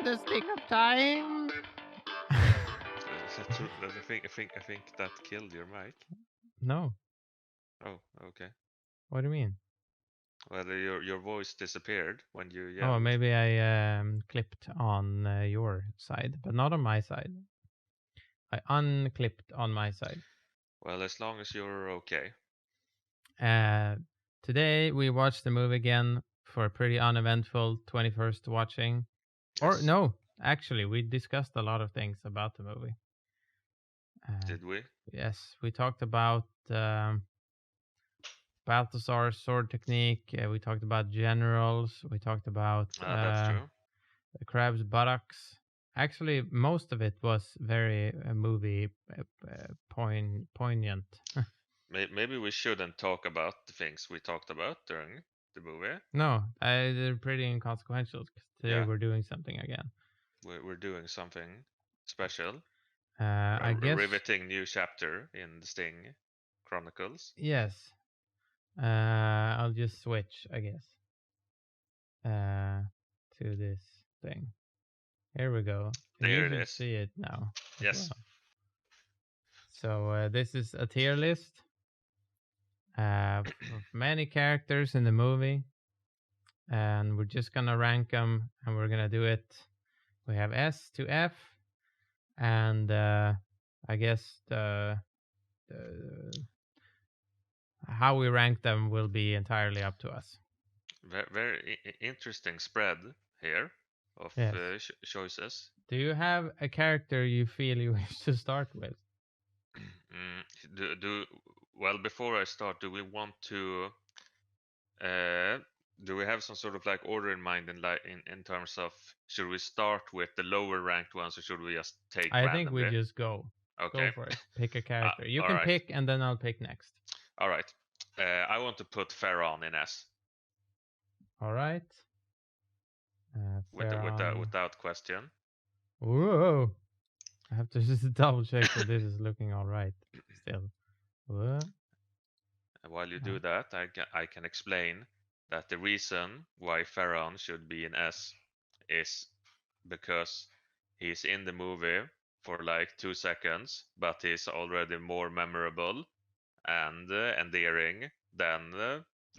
in the stick of time. I think that killed your mic. No. Oh, okay. What do you mean? Well, your voice disappeared when you Oh, yelled. maybe I clipped on your side, but not on my side. I unclipped on my side. Well, as long as you're okay. Today we watched the movie again for a pretty uneventful 21st watching. Or Yes. no, actually, we discussed a lot of things about the movie. Did we? Yes, we talked about Balthazar's sword technique. We talked about generals. We talked about That's true. the crab's buttocks. Actually, most of it was very movie poignant. Maybe we shouldn't talk about the things we talked about during the movie. No, they're pretty inconsequential because today Yeah, we're doing something again. we're doing something special. I A guess riveting new chapter in the Sting Chronicles. yes. I'll just switch, I guess, to this thing. Here we go. You There it should is. see it now as Yes. well. So this is a tier list of many characters in the movie, and we're just gonna rank them, and we're gonna do it. We have S to F, and I guess the how we rank them will be entirely up to us. Very interesting spread here of Yes. choices. Do you have a character you feel you wish to start with? Well, before I start, do we want to uh, do we have some sort of like order in mind in terms of should we start with the lower ranked ones or should we just take I think we randomly? just go. Okay. Go for it. Pick a character. You All can right. pick, and then I'll pick next. All right. I want to put Pharaon in S. All right. Pharaoh. Without question. Whoa! I have to just double check that this is looking all right. Still. What? While you do that, I can explain that the reason why Pharaon should be in S is because he's in the movie for like 2 seconds, but he's already more memorable and endearing than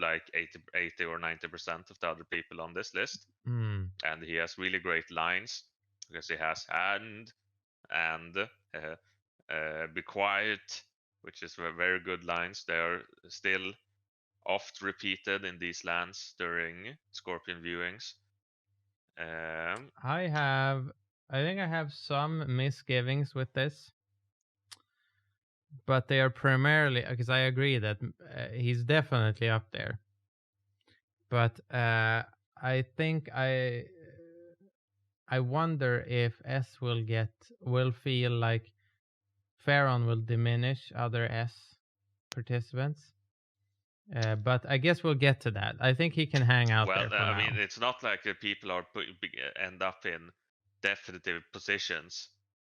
like 80 or 90% of the other people on this list. Hmm. And he has really great lines because he has and be quiet, which is very good lines. They are still oft repeated in these lands during Scorpion viewings. I think I have some misgivings with this, but they are primarily because I agree that he's definitely up there. But I think I wonder if S will feel like Pharaon will diminish other S participants. But I guess we'll get to that. I think he can hang out there for now. I mean, it's not like people are end up in definitive positions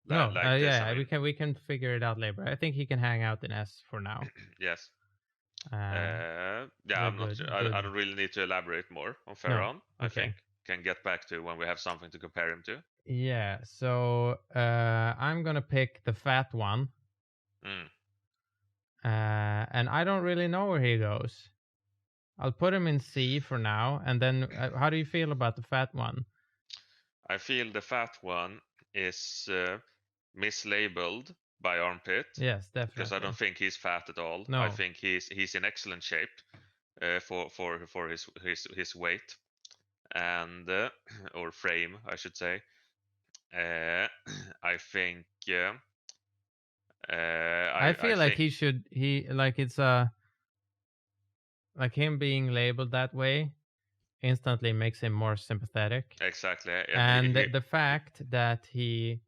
No, like this. I yeah, mean, we can figure it out later. I think he can hang out in S for now. yes. The I'm not. I good. don't really need to elaborate more on No, Pharaon. I okay. think can get back to when we have something to compare him to. Yeah, so I'm gonna pick the fat one. Mm. And I don't really know where he goes. I'll put him in C for now, and then how do you feel about the fat one? I feel the fat one is mislabeled by Armpit. Yes, definitely. Because I don't think he's fat at all. No. I think he's in excellent shape for his weight and or frame, I should say. I think. I feel like it's like him being labeled that way instantly makes him more sympathetic. Exactly. And the fact that he's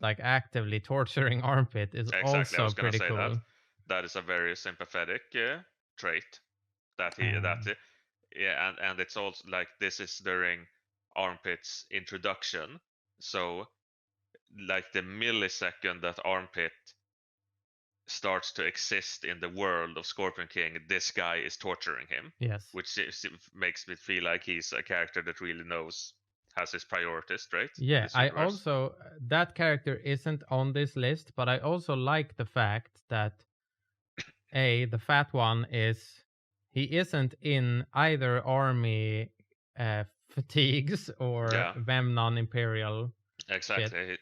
like actively torturing Armpit is exactly. I also was gonna pretty say cool. that is a very sympathetic trait that yeah, and it's also like this is during Armpit's introduction, so like the millisecond that Armpit starts to exist in the world of Scorpion King, this guy is torturing him. Yes. Which makes me feel like he's a character that really knows has his priorities straight in Yeah, this I universe. also that character isn't on this list, but I also like the fact that the fat one he isn't in either army fatigues or Yeah, Vemnon Imperial shit. exactly.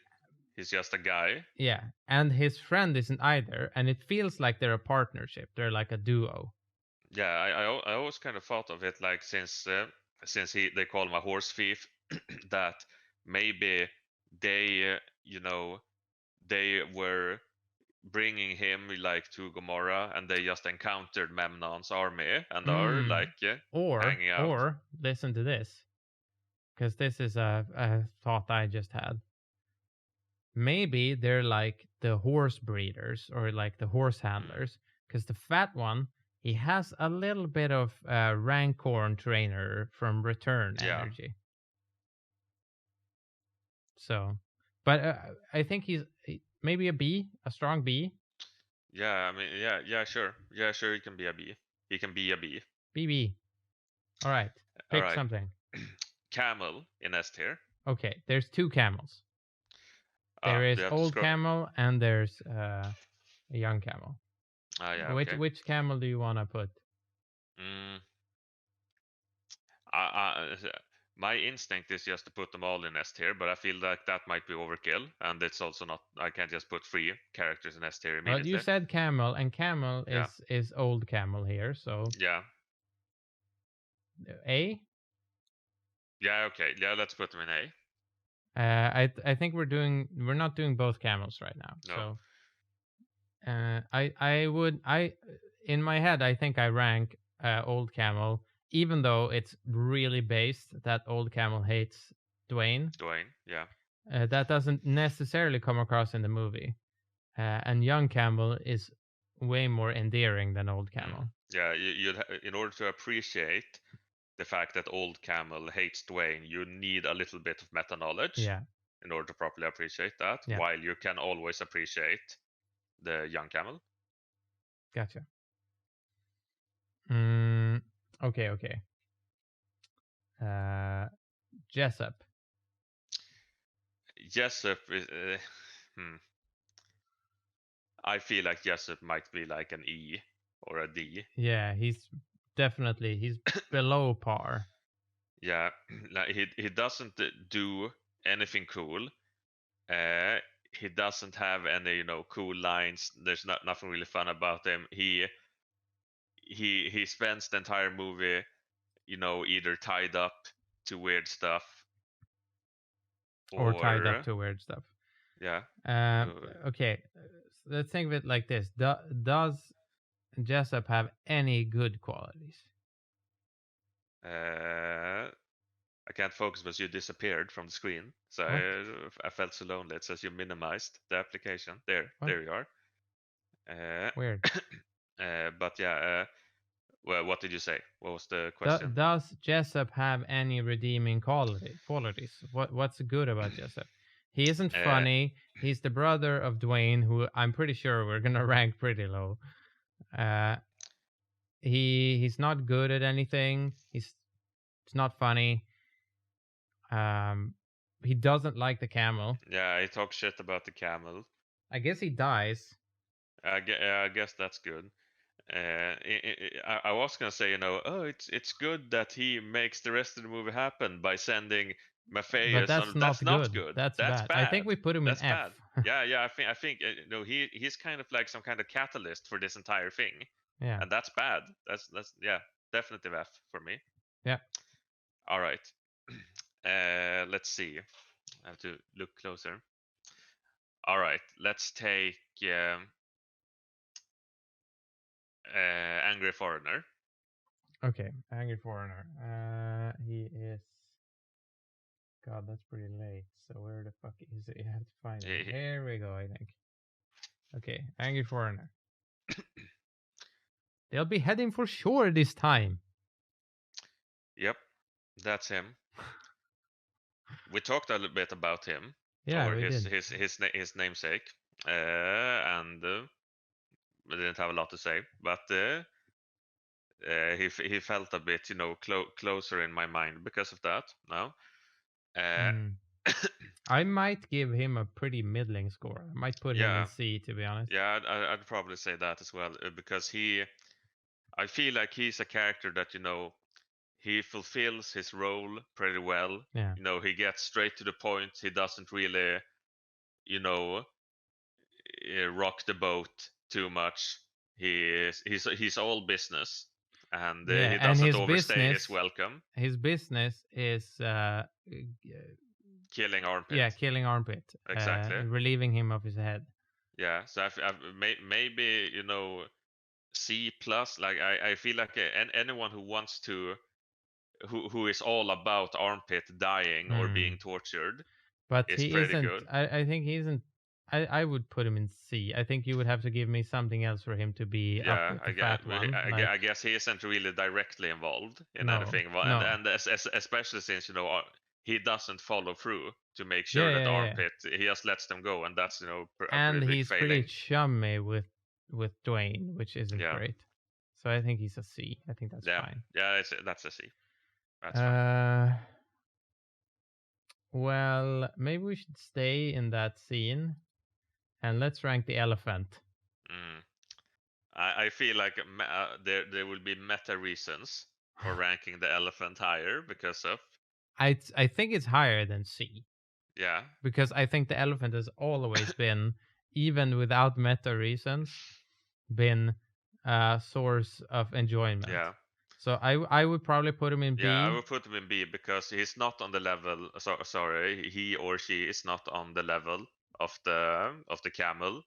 He's just a guy. Yeah, and his friend isn't either, and it feels like they're a partnership. They're like a duo. Yeah, I always kind of thought of it like since they call him a horse thief, that maybe they they were bringing him like to Gomorrah, and they just encountered Memnon's army and are Mm. like Or hanging out. or listen to this, because this is a thought I just had. Maybe they're like the horse breeders or like the horse Mm, handlers, because the fat one, he has a little bit of Rancorn trainer from Return yeah, energy. So, but I think maybe a B, a strong B. yeah. I mean, yeah, sure. He can be a B. He can be a B. BB. All right, All pick right. something. Camel in S tier. Okay, there's two camels. There Ah, do is you have to old scroll? camel and there's a young camel. Ah, yeah, Which okay. which camel do you want to put? Mm, I, I, my instinct is just to put them all in S tier, but I feel like that might be overkill, and it's also not. I can't just put three characters in S tier Well, you immediately. said camel, and camel Yeah, is old camel here, so yeah, A. yeah. Okay, yeah. Let's put them in A. I think we're not doing both camels right now. No, So I would I in my head I think I rank old camel, even though it's really based that old camel hates Dwayne. Dwayne. Yeah. That doesn't necessarily come across in the movie. And young camel is way more endearing than old Mm. camel. Yeah, in order to appreciate the fact that old camel hates Dwayne, you need a little bit of meta knowledge Yeah, in order to properly appreciate that, yeah, while you can always appreciate the young camel. gotcha. Mm, okay, okay. Uh, Jessup. Jessup is. Hmm. I feel like Jessup might be like an E or a D. Yeah, he's below par. Yeah, like he doesn't do anything cool. Uh, he doesn't have any cool lines. There's nothing really fun about him. He spends the entire movie either tied up to weird stuff Or tied up or to weird stuff. yeah. Um, okay, let's think of it like this: does Jessup have any good qualities? Uh, I can't focus because you disappeared from the screen. So What? I felt so lonely. It says you minimized the application. What? There you are. Uh, Weird. but yeah. Well, what did you say? What was the question? Does Jessup have any redeeming qualities? What's good about Jessup? He isn't Uh, funny. He's the brother of Dwayne, who I'm pretty sure we're gonna rank pretty low. Uh, he's not good at anything. It's not funny. Um, he doesn't like the camel. yeah, he talks shit about the camel. I guess he dies. I guess that's good. I was gonna say, oh, it's good that he makes the rest of the movie happen by sending But Matthias that's on. That's not not good. good. That's That's bad. I think bad. we put him in That's F. bad. Yeah. I think he's kind of like some kind of catalyst for this entire thing, Yeah. and that's bad. That's yeah, definitive F for me. Yeah. All right. Let's see. I have to look closer. All right. Let's take Angry Foreigner. Okay. Angry Foreigner. He is. God, that's pretty late. So where the fuck is it? You have to find him. He- Here we go, I think. Okay, Angry Foreigner. They'll be heading for shore this time. Yep, that's him. We talked a little bit about him, Yeah, or we did. his namesake, and we didn't have a lot to say, but he felt a bit closer in my mind because of that. No, Uh, Mm. I might give him a pretty middling score. I might put him in yeah, C, to be honest. yeah, I'd probably say that as well because I feel like he's a character that he fulfills his role pretty well. Yeah. He gets straight to the point. He doesn't really, you know, rock the boat too much. He's all business, and Yeah, he and doesn't overstay his welcome. his business is Killing armpit, yeah, killing armpit, exactly. relieving him of his head. Yeah, so maybe C plus. Like I feel like anyone who wants to, who is all about armpit dying or being Mm. tortured But is he pretty isn't. good. I think he isn't. I would put him in C. I think you would have to give me something else for him to be up Yeah, with the fat one. I guess he isn't really directly involved in No, anything. Well, no. and especially since he doesn't follow through to make Yeah, sure that yeah, yeah. armpit, he just lets them go, and that's a And pretty big he's pretty failing. chummy with Dwayne, which isn't Yeah, great. So I think he's a C. I think that's yeah, fine. yeah. That's a C. That's fine. Uh, well, maybe we should stay in that scene and let's rank the elephant. Mm. I feel like there will be meta reasons for ranking the elephant higher because of I think it's higher than C yeah because I think the elephant has always been, even without meta reasons, been a source of enjoyment. yeah So I would probably put him in yeah. I B. will put him in B because he's not on the level. Sorry, he or she is not on the level of the camel,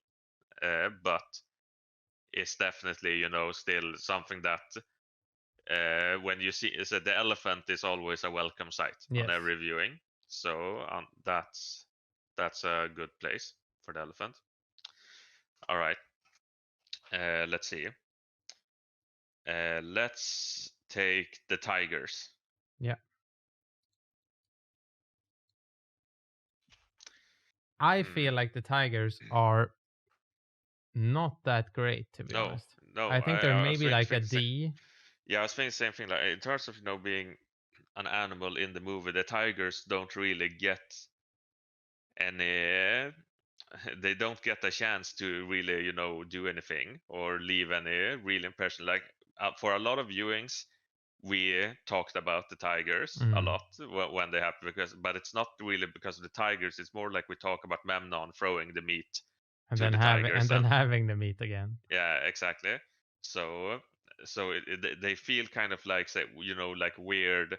but it's definitely still something that when you see is that the elephant is always a welcome sight on Yes. every viewing. So that's a good place for the elephant. All right, let's see. Let's take the tigers. Yeah. I feel Hmm. like the tigers are not that great, to be No, honest. no. I think they're I was maybe like a thinking the same. D. Yeah, I was thinking the same thing. Like in terms of being an animal in the movie, the tigers don't really get any. They don't get a chance to really do anything or leave any real impression. Like for a lot of viewings, we talked about the tigers a Mm. lot when they happen but it's not really because of the tigers. It's more like we talk about Memnon throwing the meat And to then the tigers and having the meat again. yeah, exactly. So they feel kind of like say like weird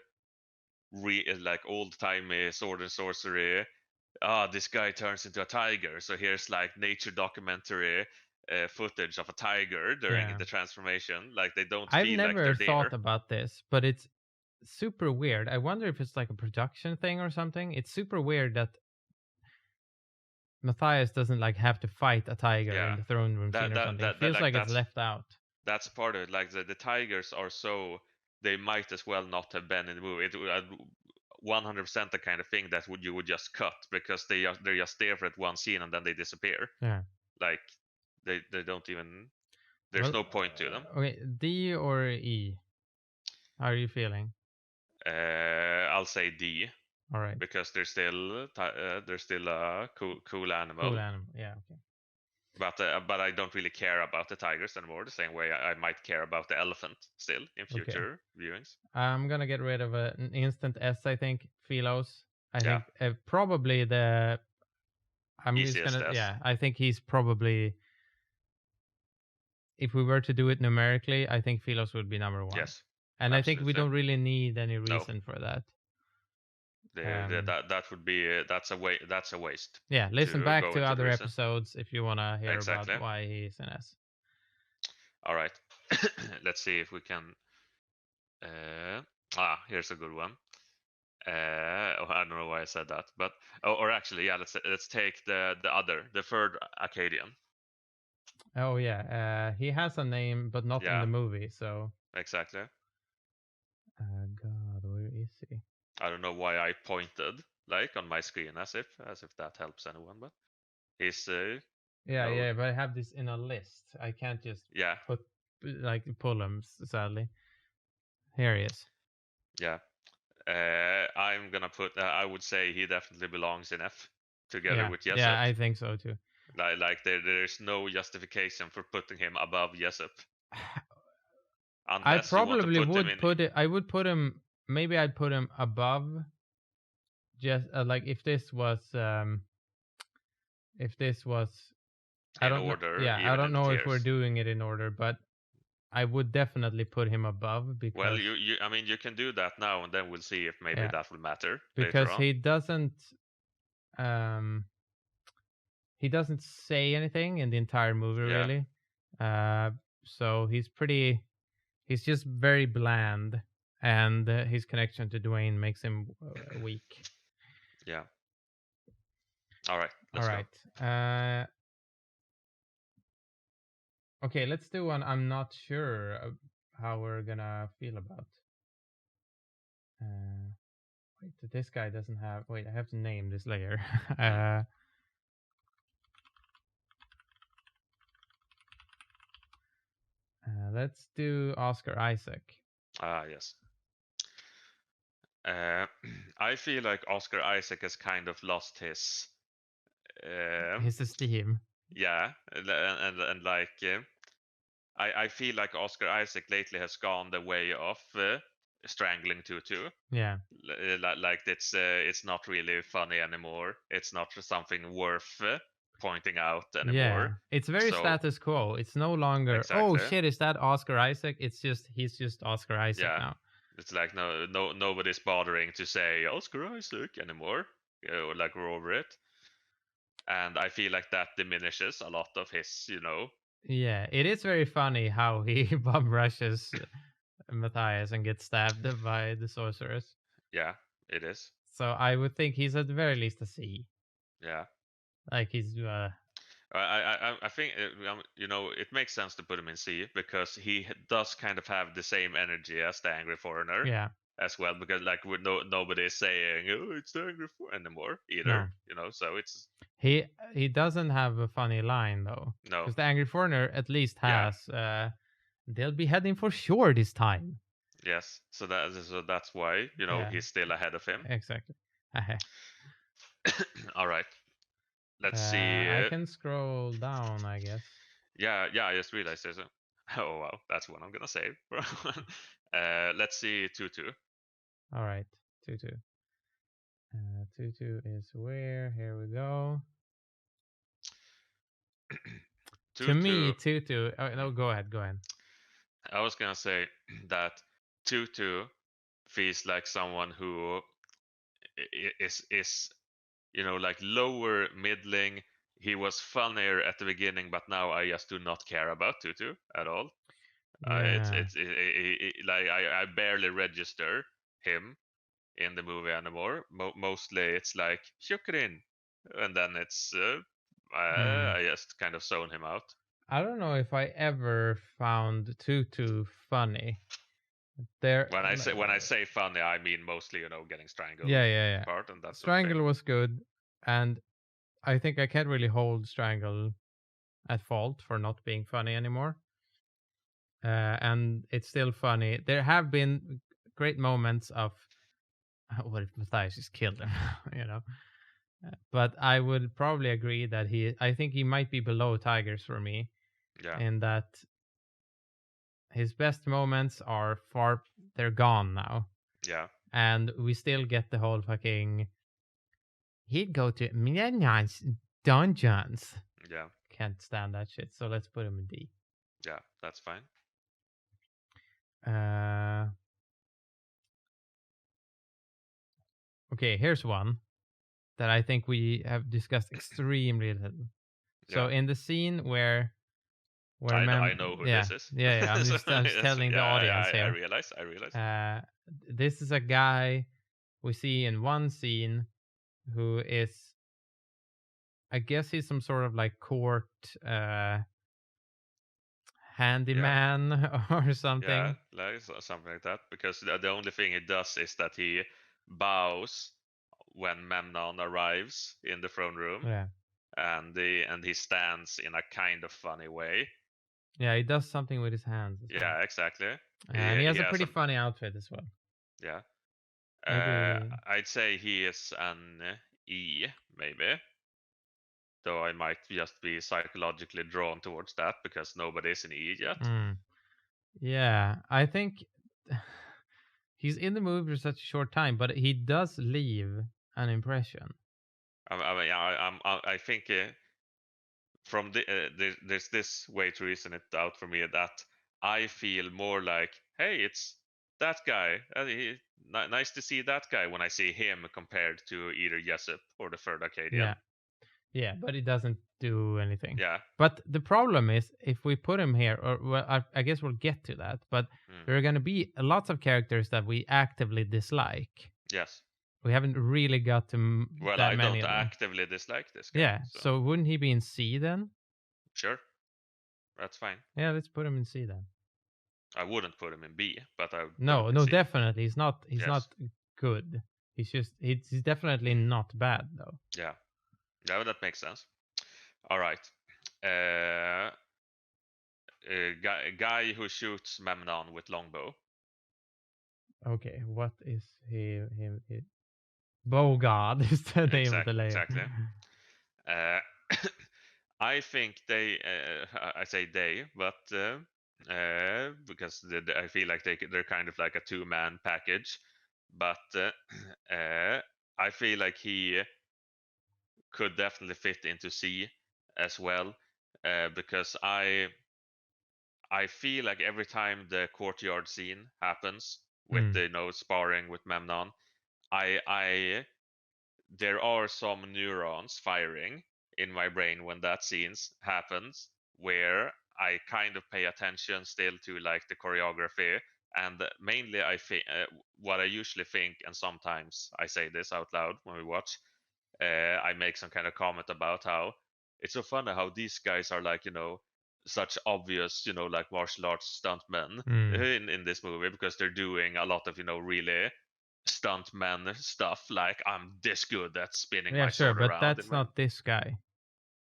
like old timey sword and sorcery. This guy turns into a tiger, so here's like nature documentary footage of a tiger during Yeah. the transformation. Like they don't I've feel like never they're thought there. about this, but it's super weird. I wonder if it's like a production thing or something. It's super weird that Matthias doesn't like have to fight a tiger in Yeah, the throne room scene that or that something. It that, that feels like like it's left out. that's part of it. Like the tigers are so they might as well not have been in the movie. It 100% the kind of thing that you would just cut because they're just there for that one scene and then they disappear. Yeah. Like they don't even. There's Well, no point to them. okay, D or E? How are you feeling? I'll say D All right. because they're still a cool Cool animal. animal. Yeah. Okay. But I don't really care about the tigers anymore. The same way I might care about the elephant still in Okay. future viewings. I'm gonna get rid of an instant S. I think Philos. I Yeah, think probably the. I'm just easiest gonna. S. Yeah. I think he's probably. If we were to do it numerically, I think Philos would be number one. Yes, And I think we absolutely. don't really need any No, reason for that. that would be that's a waste Yeah, listen to back go to into the other reason. episodes if you want to hear about Exactly. why he's an S. All right. Let's see if we can. Here's a good one. I don't know why I said that, but or actually, yeah. Let's take the third Acadian. Oh yeah, he has a name, but not in Yeah, the movie. So, exactly. God, where is he? I don't know why I pointed like on my screen as if that helps anyone, but he's Yeah, yeah, but I have this in a list. I can't just yeah, pull him. Sadly, here he is. yeah. I'm gonna put. I would say he definitely belongs in F together with Jessup. Yeah, I think so too. Like there's no justification for putting him above Jessup. I Unless you want to probably put him would in. put it. I would put him. Maybe I'd put him above. Just like if this was. If this was. I In don't know. order, Yeah, I even don't in the know if we're tiers. doing it in order, but I would definitely put him above Well, because. I mean, you can do that now, and then we'll see if maybe Yeah, that will matter later because on. um he doesn't say anything in the entire movie Yeah. really. So he's just very bland, and his connection to Dwayne makes him weak. Yeah. All right. All Let's right. Okay, let's do one I'm not sure how we're gonna feel about. Wait, this guy doesn't have. Wait, I have to name this layer. Let's do Oscar Isaac. Yes. I feel like Oscar Isaac has kind of lost his. His esteem. Yeah, and like I feel like Oscar Isaac lately has gone the way of strangling Tutu. Yeah. Like it's not really funny anymore. It's not something worth pointing out anymore. Yeah, it's very So status quo. It's no longer, oh exactly. shit, is that Oscar Isaac? It's just he's just Oscar Isaac Yeah. now. It's like nobody's bothering to say Oscar Isaac anymore. Or like we're over it. And I feel like that diminishes a lot of his, Yeah, it is very funny how he bum rushes Matthias and gets stabbed by the sorceress. Yeah, it is. So I would think he's at the very least a C. Yeah. Like he's I think it makes sense to put him in C because he does kind of have the same energy as the Angry Foreigner. Yeah. As well, because like nobody is saying oh it's the Angry Foreigner anymore either. No. So it's he doesn't have a funny line though. No. Because the Angry Foreigner at least has they'll be heading for shore this time. Yes, so that's why he's still ahead of him. Exactly. All right. Let's see. I can scroll down, I guess. Yeah, I just realized there's a. Oh wow, that's what I'm gonna save. Let's see Tutu. All right, Tutu. Tutu is where? Here we go. To me, Tutu. Oh, no, go ahead. I was gonna say that Tutu feels like someone who is like lower middling. He was funnier at the beginning, but now I just do not care about Tutu at all. Yeah. Like I barely register him in the movie anymore. Mostly it's like Shukrin, and then it's I just kind of zone him out. I don't know if I ever found Tutu funny. When I say funny, I mean mostly getting strangled. Yeah. Part and that Strangle was good, and I think I can't really hold Strangle at fault for not being funny anymore. And it's still funny. There have been great moments of what if Matthias just killed him, But I would probably agree that I think he might be below Tigers for me. Yeah. In that his best moments they're gone now. Yeah. And we still get the whole fucking he'd go to Milan's dungeons. Yeah. Can't stand that shit. So let's put him in D. Yeah, that's fine. Okay, here's one that I think we have discussed extremely little. So in the scene where I know who this is. Yeah. I'm just telling the audience here. I realize. This is a guy we see in one scene who is, I guess he's some sort of like court handyman or something. Yeah, like something like that. Because the only thing he does is that he bows when Memnon arrives in the throne room. Yeah. And he stands in a kind of funny way. Yeah, he does something with his hands. Yeah, exactly. And he has a pretty funny outfit as well. Yeah. Maybe. I'd say he is an E, maybe. Though I might just be psychologically drawn towards that because nobody is an E yet. Yeah, I think he's in the movie for such a short time, but he does leave an impression. I think from there's this way to reason it out for me that I feel more like, hey, it's that guy. Nice to see that guy when I see him compared to either Jessup or the third Yeah, Acadian. yeah, but he doesn't do anything. Yeah. But the problem is, if we put him here, or well, I guess we'll get to that. But Mm. there are going to be lots of characters that we actively dislike. Yes. We haven't really got to Well, that I many don't of them. actively dislike this guy. Yeah, so wouldn't he be in C then? Sure, that's fine. Yeah, let's put him in C then. I wouldn't put him in B, but I would put No, him in no, C. definitely. He's not. He's Yes. not good. He's definitely not bad though. Yeah, yeah, that makes sense. All right. Guy who shoots Memnon with longbow. Okay, what is him? Bogard is the name of the layer. Exactly. I think they. I say they, but because I feel like they're kind of like a two-man package. But I feel like he could definitely fit into C as well, because I feel like every time the courtyard scene happens with the sparring with Memnon, I there are some neurons firing in my brain when that scene happens, where I kind of pay attention still to like the choreography, and mainly I think what I usually think, and sometimes I say this out loud when we watch, I make some kind of comment about how it's so funny how these guys are like, such obvious, like martial arts stuntmen in this movie, because they're doing a lot of, really stuntman stuff. Like, I'm this good at spinning Yeah, my sure, sword but around. that's not this guy.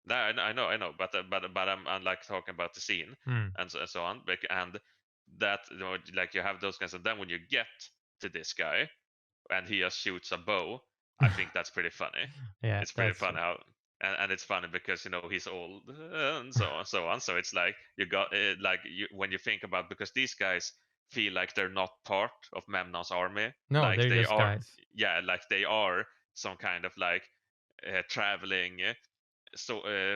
No, I know, but I'm like talking about the scene and so on, and that like you have those kinds of. Then when you get to this guy and he just shoots a bow, I think that's pretty funny. Yeah, It's pretty that's funny true. how, and it's funny because he's old and so on, so on. So it's like you got like when you think about, because these guys feel like they're not part of Memnon's army, No, like they're they just are, guys. yeah, like they are some kind of like traveling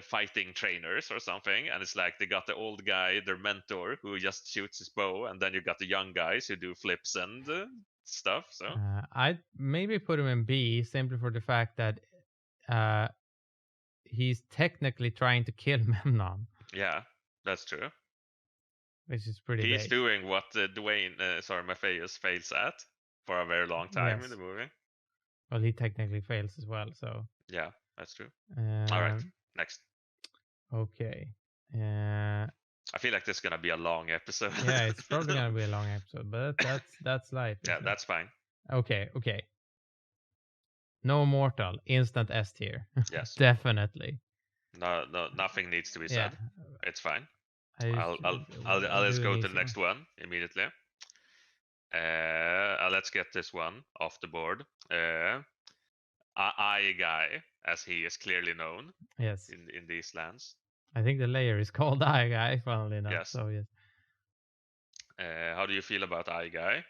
fighting trainers or something, and it's like they got the old guy, their mentor, who just shoots his bow, and then you got the young guys who do flips and stuff. So I'd maybe put him in B simply for the fact that uh, he's technically trying to kill Memnon, yeah, that's true. which is pretty He's base. doing what Dwayne, Matthias fails at for a very long time in the movie. Well, he technically fails as well, so. Yeah, that's true. All right, next. Okay. I feel like this is gonna be a long episode. Yeah, it's probably gonna be a long episode, but that's life. Yeah, that's fine. Okay. No Mortal, instant S tier. Yes. Definitely. No, nothing needs to be said. Yeah. It's fine. I'll just go to the next one immediately. Let's get this one off the board. I guy, as he is clearly known. Yes. In these lands. I think the layer is called I guy, funnily enough. Yes. So yes. How do you feel about I guy?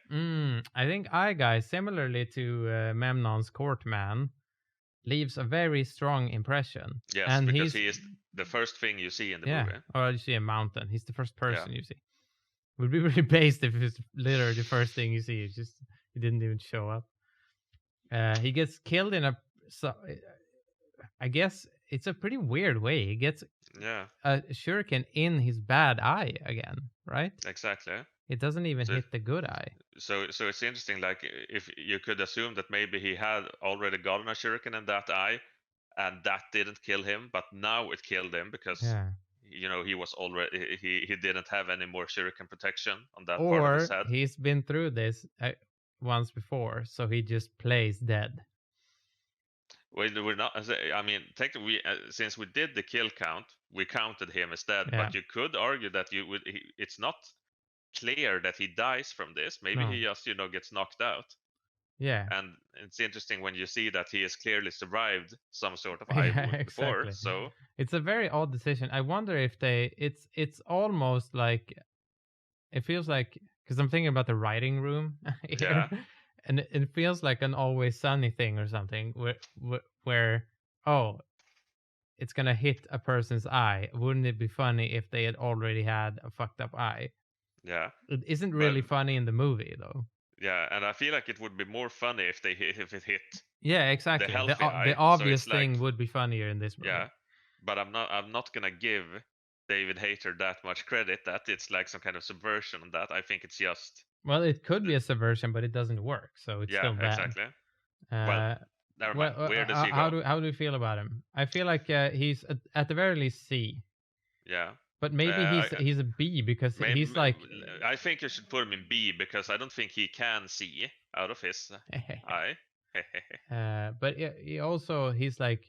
I think I guy, similarly to Memnon's courtman, leaves a very strong impression. Yes, and because he is the first thing you see in the movie. Or you see a mountain. He's the first person you see. It would be really based if it's literally the first thing you see. It's just he didn't even show up. He gets killed in a. I guess it's a pretty weird way. He gets a shuriken in his bad eye again, right? Exactly. It doesn't even hit the good eye. So it's interesting. Like, if you could assume that maybe he had already gotten a shuriken in that eye, and that didn't kill him, but now it killed him because he was already he didn't have any more shuriken protection on that part of his head. Or he's been through this once before, so he just plays dead. We're not. I mean, technically, since we did the kill count, we counted him as dead. Yeah. But you could argue that it's not clear that he dies from this. Maybe he just gets knocked out. Yeah. And it's interesting when you see that he has clearly survived some sort of eye Yeah, wound before. exactly. So It's a very odd decision. I wonder if it's almost like it feels like, because I'm thinking about the writing room here, yeah, and it feels like an Always Sunny thing or something, where oh, it's gonna hit a person's eye. Wouldn't it be funny if they had already had a fucked up eye? yeah, It isn't but really funny in the movie though. yeah, and I feel like it would be more funny if if it hit Yeah, the exactly. healthy The eye. So obvious it's like, thing would be funnier in this movie. yeah, but I'm not gonna give David Hayter that much credit that it's like some kind of subversion on that. I think it's just, Well, it could be a subversion, but it doesn't work, so it's yeah, still bad. exactly. Well, Uh, never well, mind. Where does he go? how do you feel about him? I feel like he's at the very least C, Yeah. but maybe he's a B because Maybe, he's like, I think you should put him in B because I don't think he can see out of his eye. but he also he's like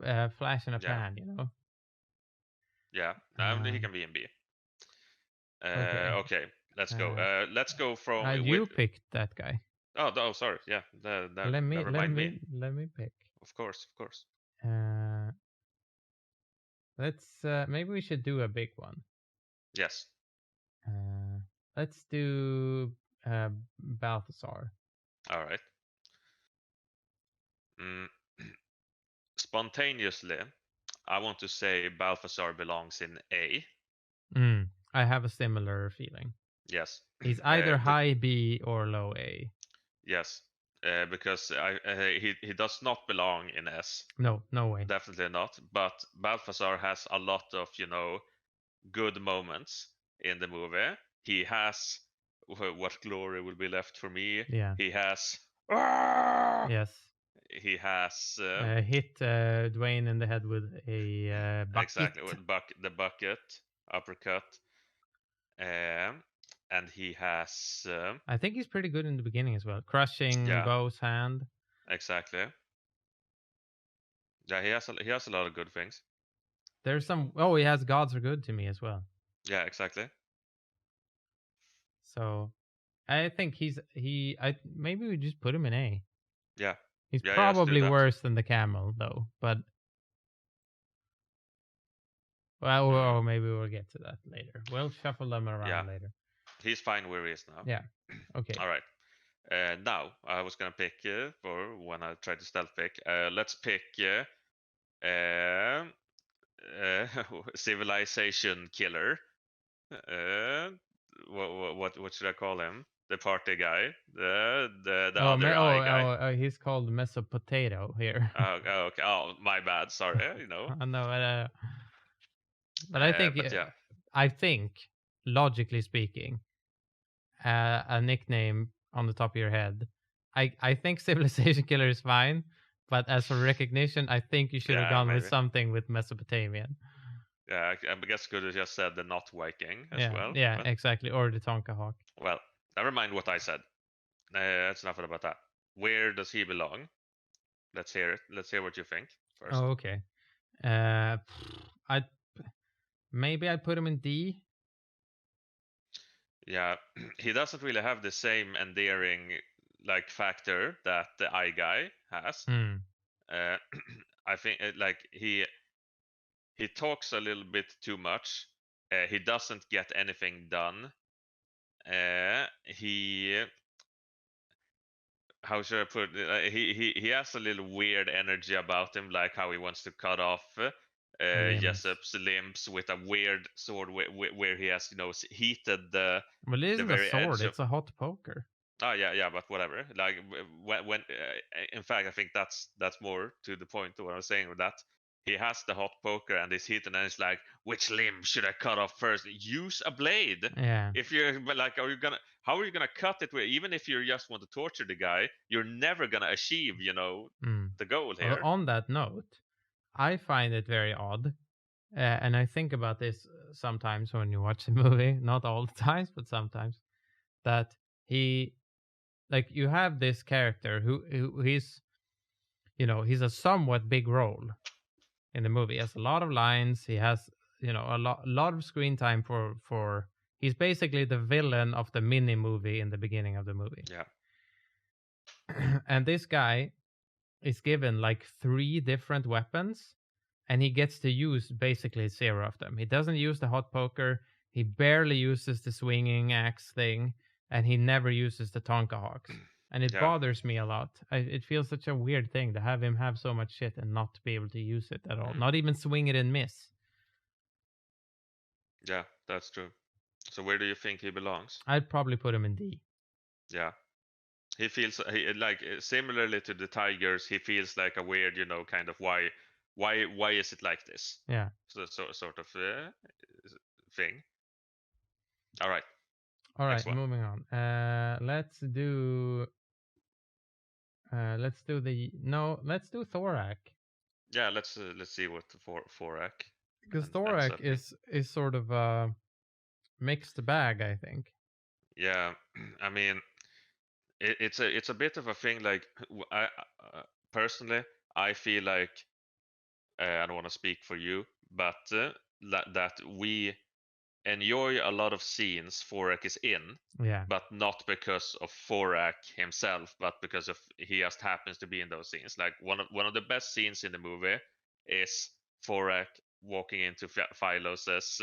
a flash in a Yeah, pan, you know. yeah. He Um, can be in B. okay, Okay, let's go. uh, Let's go from with. you picked that guy. Oh, sorry. Yeah, never mind me. Let me pick. Of course, of course. Uh, let's maybe we should do a big one. Yes. Uh, let's do Balthazar. All right. Mm, spontaneously, I want to say Balthazar belongs in A. I have a similar feeling. Yes. He's either The, high B or low A. yes. Because he does not belong in S. No, no way. Definitely not. But Balthazar has a lot of, good moments in the movie. He has what glory will be left for me. Yeah. He has. Ah! Yes. He has Hit Dwayne in the head with a bucket. exactly with the bucket uppercut, and he has I think he's pretty good in the beginning as well. Crushing yeah, Bo's hand. exactly. Yeah, he has a lot of good things. There's some. Oh, he has Gods Are Good to Me as well. Yeah, exactly. So I think I maybe we just put him in A. Yeah, He's yeah, let's do probably that. worse than the camel though, but well, or maybe we'll get to that later. We'll shuffle them around Yeah, later. he's fine where he is now. Yeah. Okay. All right. Now I was gonna pick for when I try to stealth pick. Let's pick uh, civilization killer. Uh, what should I call him? The party guy, the other eye guy. He's called Mesopotato here. Okay. Oh, my bad. Sorry. I know, but But yeah, I think, logically speaking, a nickname on the top of your head, I think Civilization Killer is fine, but as for recognition, I think you should have yeah, gone with maybe. something with Mesopotamian. Yeah, I guess could have just said the not Viking as well. Yeah, But, exactly, or the Tonka Hawk. well, never mind what I said. That's enough about that. Where does he belong? Let's hear it. Let's hear what you think first. Oh, okay. I maybe I put him in D. Yeah, he doesn't really have the same endearing like factor that the eye guy has. Uh, I think like he talks a little bit too much. He doesn't get anything done. He how should I put it? He has a little weird energy about him, like how he wants to cut off Limbs. Jessup's limbs with a weird sword where he has heated the Well, it isn't a very sword; edge of. it's a hot poker. Oh yeah, but whatever. Like when in fact, I think that's more to the point of what I was saying with that. He has the hot poker and he's hitting, and it's like, which limb should I cut off first? Use a blade. Yeah. If you're like, how are you gonna cut it? Even if you just want to torture the guy, you're never gonna achieve, the goal here. Well, on that note, I find it very odd, and I think about this sometimes when you watch the movie. Not all the times, but sometimes, that he, like, you have this character who he's, he's a somewhat big role in the movie. He has a lot of lines. He has, a lot of screen time for. He's basically the villain of the mini movie in the beginning of the movie. Yeah. And this guy is given like 3 different weapons, and he gets to use basically 0 of them. He doesn't use the hot poker, he barely uses the swinging axe thing, and he never uses the Tonka hawks. And it Yeah. bothers me a lot. It feels such a weird thing to have him have so much shit and not be able to use it at all. Not even swing it and miss. Yeah, that's true. So where do you think he belongs? I'd probably put him in D. Yeah. He feels like similarly to the Tigers, he feels like a weird, kind of why is it like this? Yeah. So sort of thing. All right. All Next right, one. moving on. Let's do let's do Thorak. Yeah, let's see what Forak Because ends Thorak up in. is sort of a mixed bag, I think. Yeah, I mean, it's a bit of a thing. Like I personally, I feel like I don't want to speak for you, but that we enjoy a lot of scenes Forak is in, Yeah. but not because of Forak himself, but because of he just happens to be in those scenes. Like one of the best scenes in the movie is Forak walking into Philos's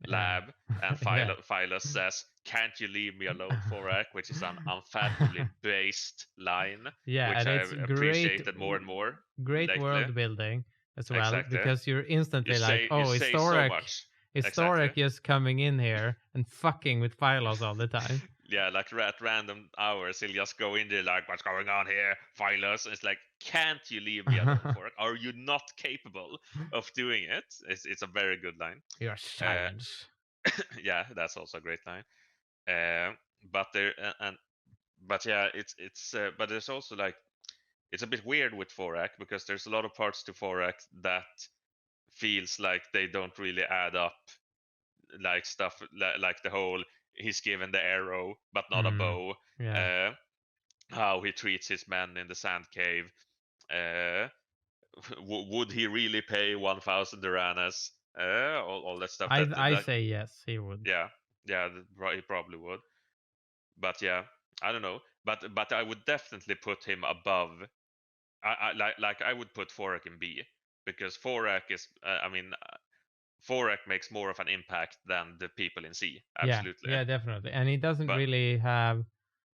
lab, and Yeah. Philos says, "Can't you leave me alone, Forak?" Which is an unfathomably based line, Yeah, which and I it's have appreciated more and more great lately. world building as well, Exactly. because you're You instantly like, say you oh, say so much. is Exactly. Thorak just coming in here and fucking with Phylos all the time? Yeah, like at random hours, he'll just go in there like, "What's going on here, Philus?" It's like, "Can't you leave me alone, Forak? Are you not capable of doing it?" It's a very good line. You're Uh, silence. yeah, that's also a great line. But there and but yeah, it's but there's also like it's a bit weird with Forak because there's a lot of parts to Forak that feels like they don't really add up, like stuff like the whole he's given the arrow but not a bow, Yeah. uh, how he treats his men in the sand cave, uh, would he really pay 1,000 Duranas, all that stuff I that say yes, he would. yeah, yeah, he probably would, but yeah, I don't know, but I would definitely put him above. I like I would put Forak in B, because Forak is I mean Forak makes more of an impact than the people in C. Yeah, Absolutely. yeah, definitely. And he doesn't But really have.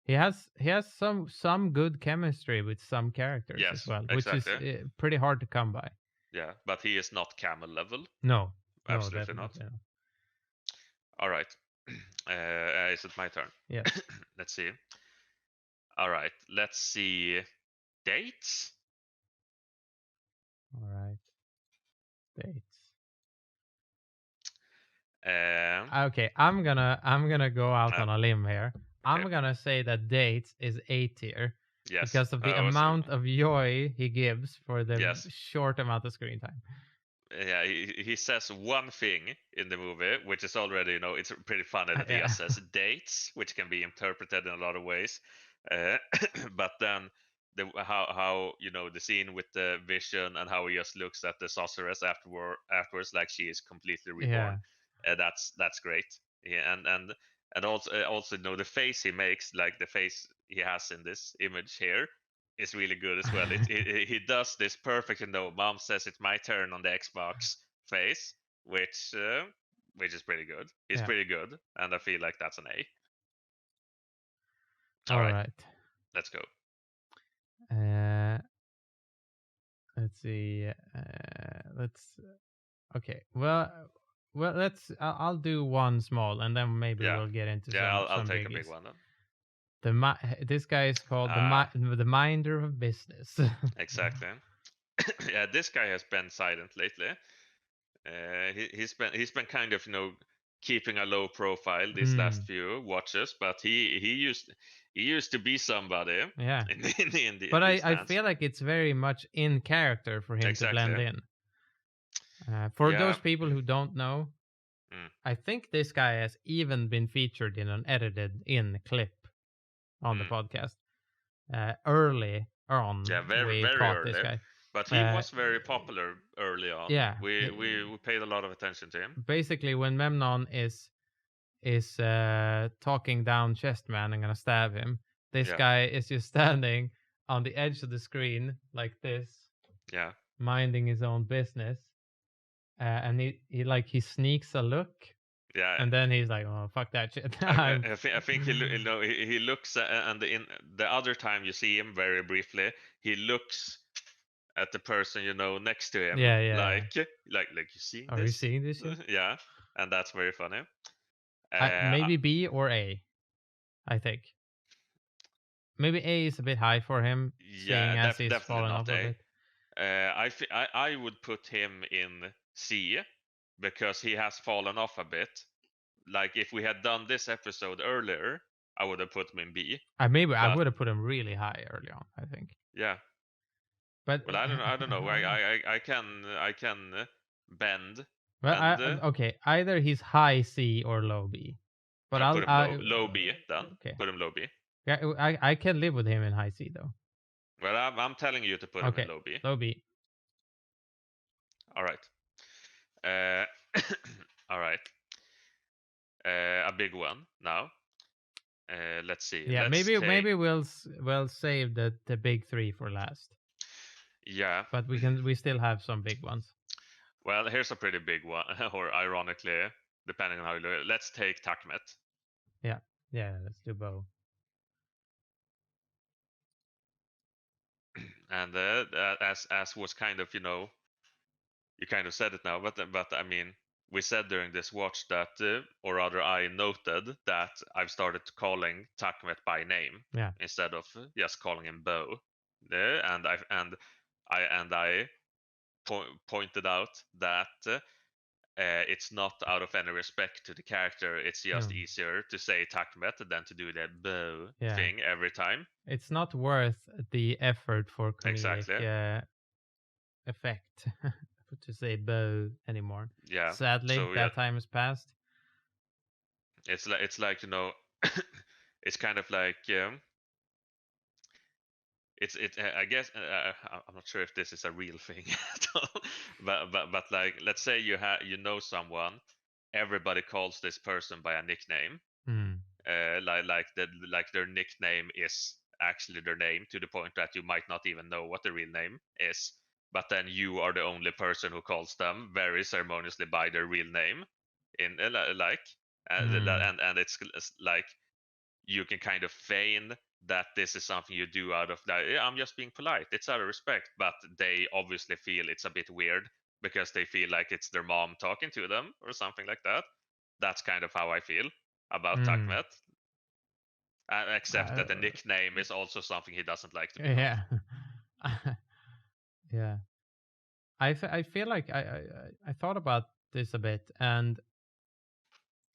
He has some good chemistry with some characters as yes, well, which is exactly. pretty hard to come by. Yeah, but he is not camel level. No, no, Absolutely not. definitely not. All right. Is it my turn? Yes. Let's see. All right. Let's see. Dates? All right. Dates. Okay, I'm gonna go out on a limb here. Okay. I'm gonna say that Dates is A tier Yes. because of the I was. amount of joy he gives for the Yes. short amount of screen time. Yeah, he says one thing in the movie, which is already, it's pretty funny that he Yeah. just says dates, which can be interpreted in a lot of ways. Uh, but then how the scene with the vision and how he just looks at the sorceress afterwards like she is completely reborn. Yeah. That's great. Yeah, and also the face he makes, like the face he has in this image here, is really good as well. He does this perfect, Mom says it's my turn on the Xbox face, which is pretty good. He's Yeah. pretty good, and I feel like that's an A. All All right, right. let's go. Let's see. Let's. Okay. Well. Let's. I'll do one small, and then maybe Yeah, we'll get into yeah, I'll some take a biggies. big one then. This guy is called the minder of business. Exactly. Yeah, this guy has been silent lately. He's been kind of keeping a low profile these last few watches, but he used to be somebody. Yeah. in But these I lands. feel like it's very much in character for him to blend Exactly. in. For Yeah. those people who don't know, Mm. I think this guy has even been featured in an edited in clip on the podcast. Early on, Yeah, very we very caught this early. guy. But he was very popular early on. Yeah. We paid a lot of attention to him. Basically, when Memnon is talking down Chestman and gonna stab him, this Yeah. guy is just standing on the edge of the screen like this, Yeah. minding his own business, and he sneaks a look, Yeah. and then he's like, "Oh, fuck that shit." I think he looks and in the other time you see him very briefly, he looks at the person next to him, Yeah, yeah. like you seeing Are you this? seeing this shit? Yeah, and that's very funny. Maybe B or A. I think maybe A is a bit high for him, seeing Yeah, as he's definitely fallen not off a A. bit. I would put him in C because he has fallen off a bit. Like if we had done this episode earlier, I would have put him in B. Maybe I But would have put him really high early on, I think. yeah, But well, I don't know. I can bend well, and okay, either he's high C or low B. But I put him I low B then. okay. Put him low B. Yeah, I can live with him in high C though. Well, I'm telling you to put him in Okay, low B. low B. All right. Uh, all right. A big one now. Let's see. Yeah, Let's take. maybe we'll save the big three for last. Yeah. But we still have some big ones. Well, here's a pretty big one, or ironically, depending on how you look at it. Let's take Takmet. Yeah, let's do both. And as was kind of you kind of said it now, but I mean, we said during this watch that, or rather, I noted that I've started calling Takmet by name Yeah. instead of just calling him Bo. And I pointed out that it's not out of any respect to the character. It's just easier to say Takmet than to do the Bo thing every time. It's not worth the effort for comedic Exactly. effect to say Bo anymore. Yeah. Sadly, So, that time has passed. It's like it's kind of like I guess I'm not sure if this is a real thing at all, but like let's say you know someone, everybody calls this person by a nickname, like their nickname is actually their name, to the point that you might not even know what the real name is, but then you are the only person who calls them very ceremoniously by their real name in and it's like you can kind of feign that this is something you do out of that. Yeah, I'm just being polite. It's out of respect, but they obviously feel it's a bit weird because they feel like it's their mom talking to them or something like that. That's kind of how I feel about Takmet. Except that the nickname is also something he doesn't like to be called. Yeah. Yeah. I feel like I thought about this a bit, and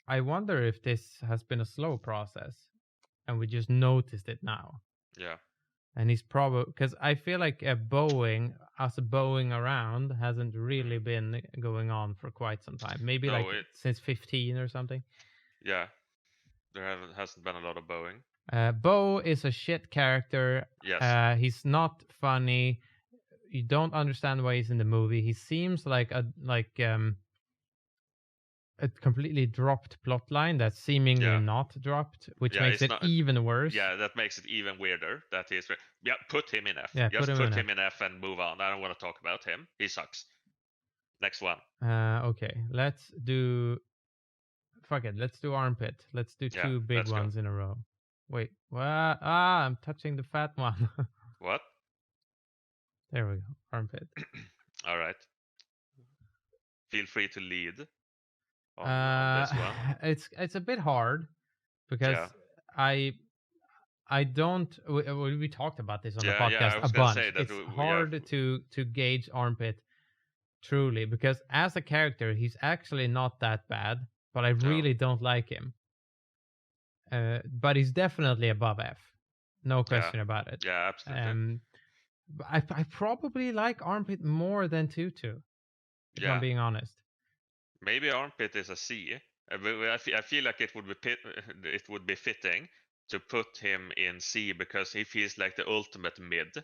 I wonder if this has been a slow process and we just noticed it now. Yeah. And he's probably, because I feel like us bowing around hasn't really been going on for quite some time. Maybe since 15 or something. Yeah. There hasn't been a lot of bowing. Bo is a shit character. Yes. He's not funny. You don't understand why he's in the movie. He seems like a completely dropped plot line that's seemingly not dropped, which makes it even worse. Yeah, that makes it even weirder. That he's put him in F. Yeah, just put him in F and move on. I don't want to talk about him. He sucks. Next one. Okay, let's do. Fuck it. Let's do armpit. Let's do two big ones in a row. Wait. What? I'm touching the fat one. What? There we go. Armpit. All right. Feel free to lead on this one. It's a bit hard because I don't. We talked about this on the podcast a bunch. It's hard to gauge armpit truly because as a character, he's actually not that bad, but I really don't like him. But he's definitely above F, no question about it. Yeah, absolutely. I probably like armpit more than Tutu, if I'm being honest. Maybe armpit is a C. I feel like it would be fitting to put him in C because he feels like the ultimate mid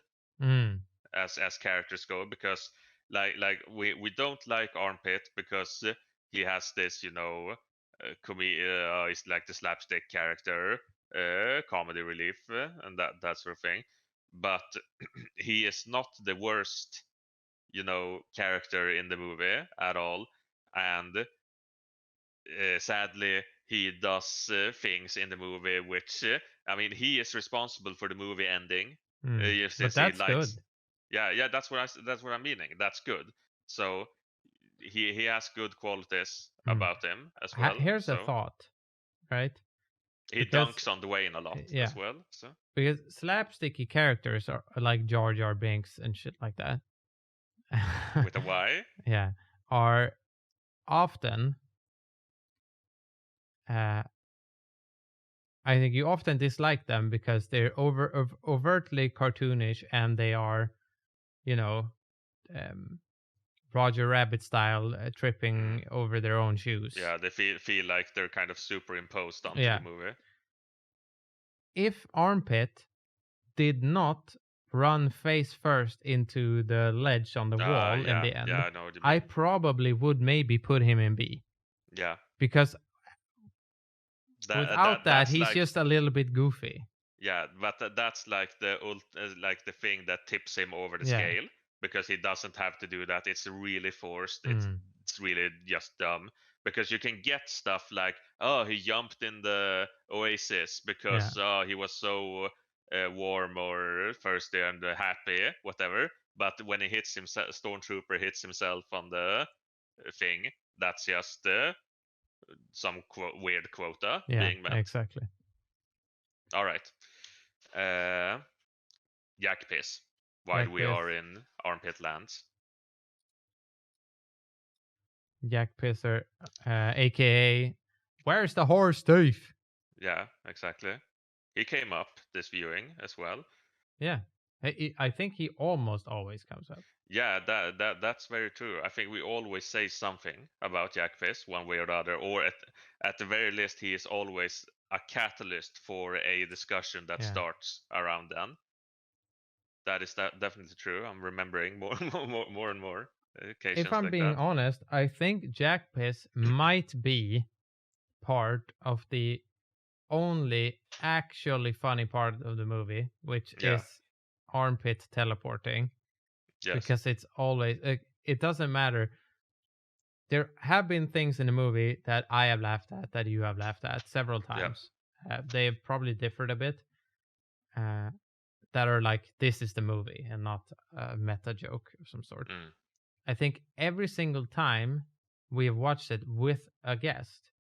as characters go. Because like we don't like armpit because he has this he's like the slapstick character, comedy relief, and that sort of thing. but he is not the worst, character in the movie at all. And sadly, he does things in the movie which, I mean, he is responsible for the movie ending. But Since he that's lights. good. Yeah, that's what I'm meaning. That's good. So he has good qualities Mm. about him as well. Here's a So thought, right? he Because dunks on Dwayne a lot yeah, as well. So because slapsticky characters are like Jar Jar Binks and shit like that. with a Y. Yeah, are often. Uh, I think you often dislike them because they're overtly cartoonish and they are, you know, um, Roger Rabbit style, Mm. tripping over their own shoes. Yeah, they feel like they're kind of superimposed onto the Yeah. movie. If Armpit did not run face first into the ledge on the wall in the Yeah, end, I know what you I mean. probably would maybe put him in B. Yeah, Because without that, that's he's like. just a little bit goofy. Yeah, but that's like like the thing that tips him over the Yeah. scale, because he doesn't have to do that. It's really forced. Mm. It's really just dumb, because you can get stuff like, oh, he jumped in the oasis Yeah. because he was so warm or thirsty and happy, whatever. But when he hits himself, Stormtrooper hits himself on the thing. That's just some weird quota Yeah. being met. Exactly. All right. Uh, Yak piss while Jack we Piss. are in armpit lands. Jack Pisser, aka Where's the horse thief? Yeah, exactly. He came up this viewing as well. Yeah. I think he almost always comes up. Yeah, that's very true. I think we always say something about Jack Piss one way or the other, or at the very least, he is always a catalyst for a discussion that Yeah. starts around then. That is definitely true. I'm remembering more more and more If occasions I'm like being that. honest, I think Jack Piss might be part of the only actually funny part of the movie, which Yeah. is armpit teleporting, Yes. because it's always, it doesn't matter. There have been things in the movie that I have laughed at, that you have laughed at several Yeah. times. They have probably differed a bit, uh, that are like, this is the movie and not a meta joke of some sort. Mm. I think every single time we have watched it with a guest,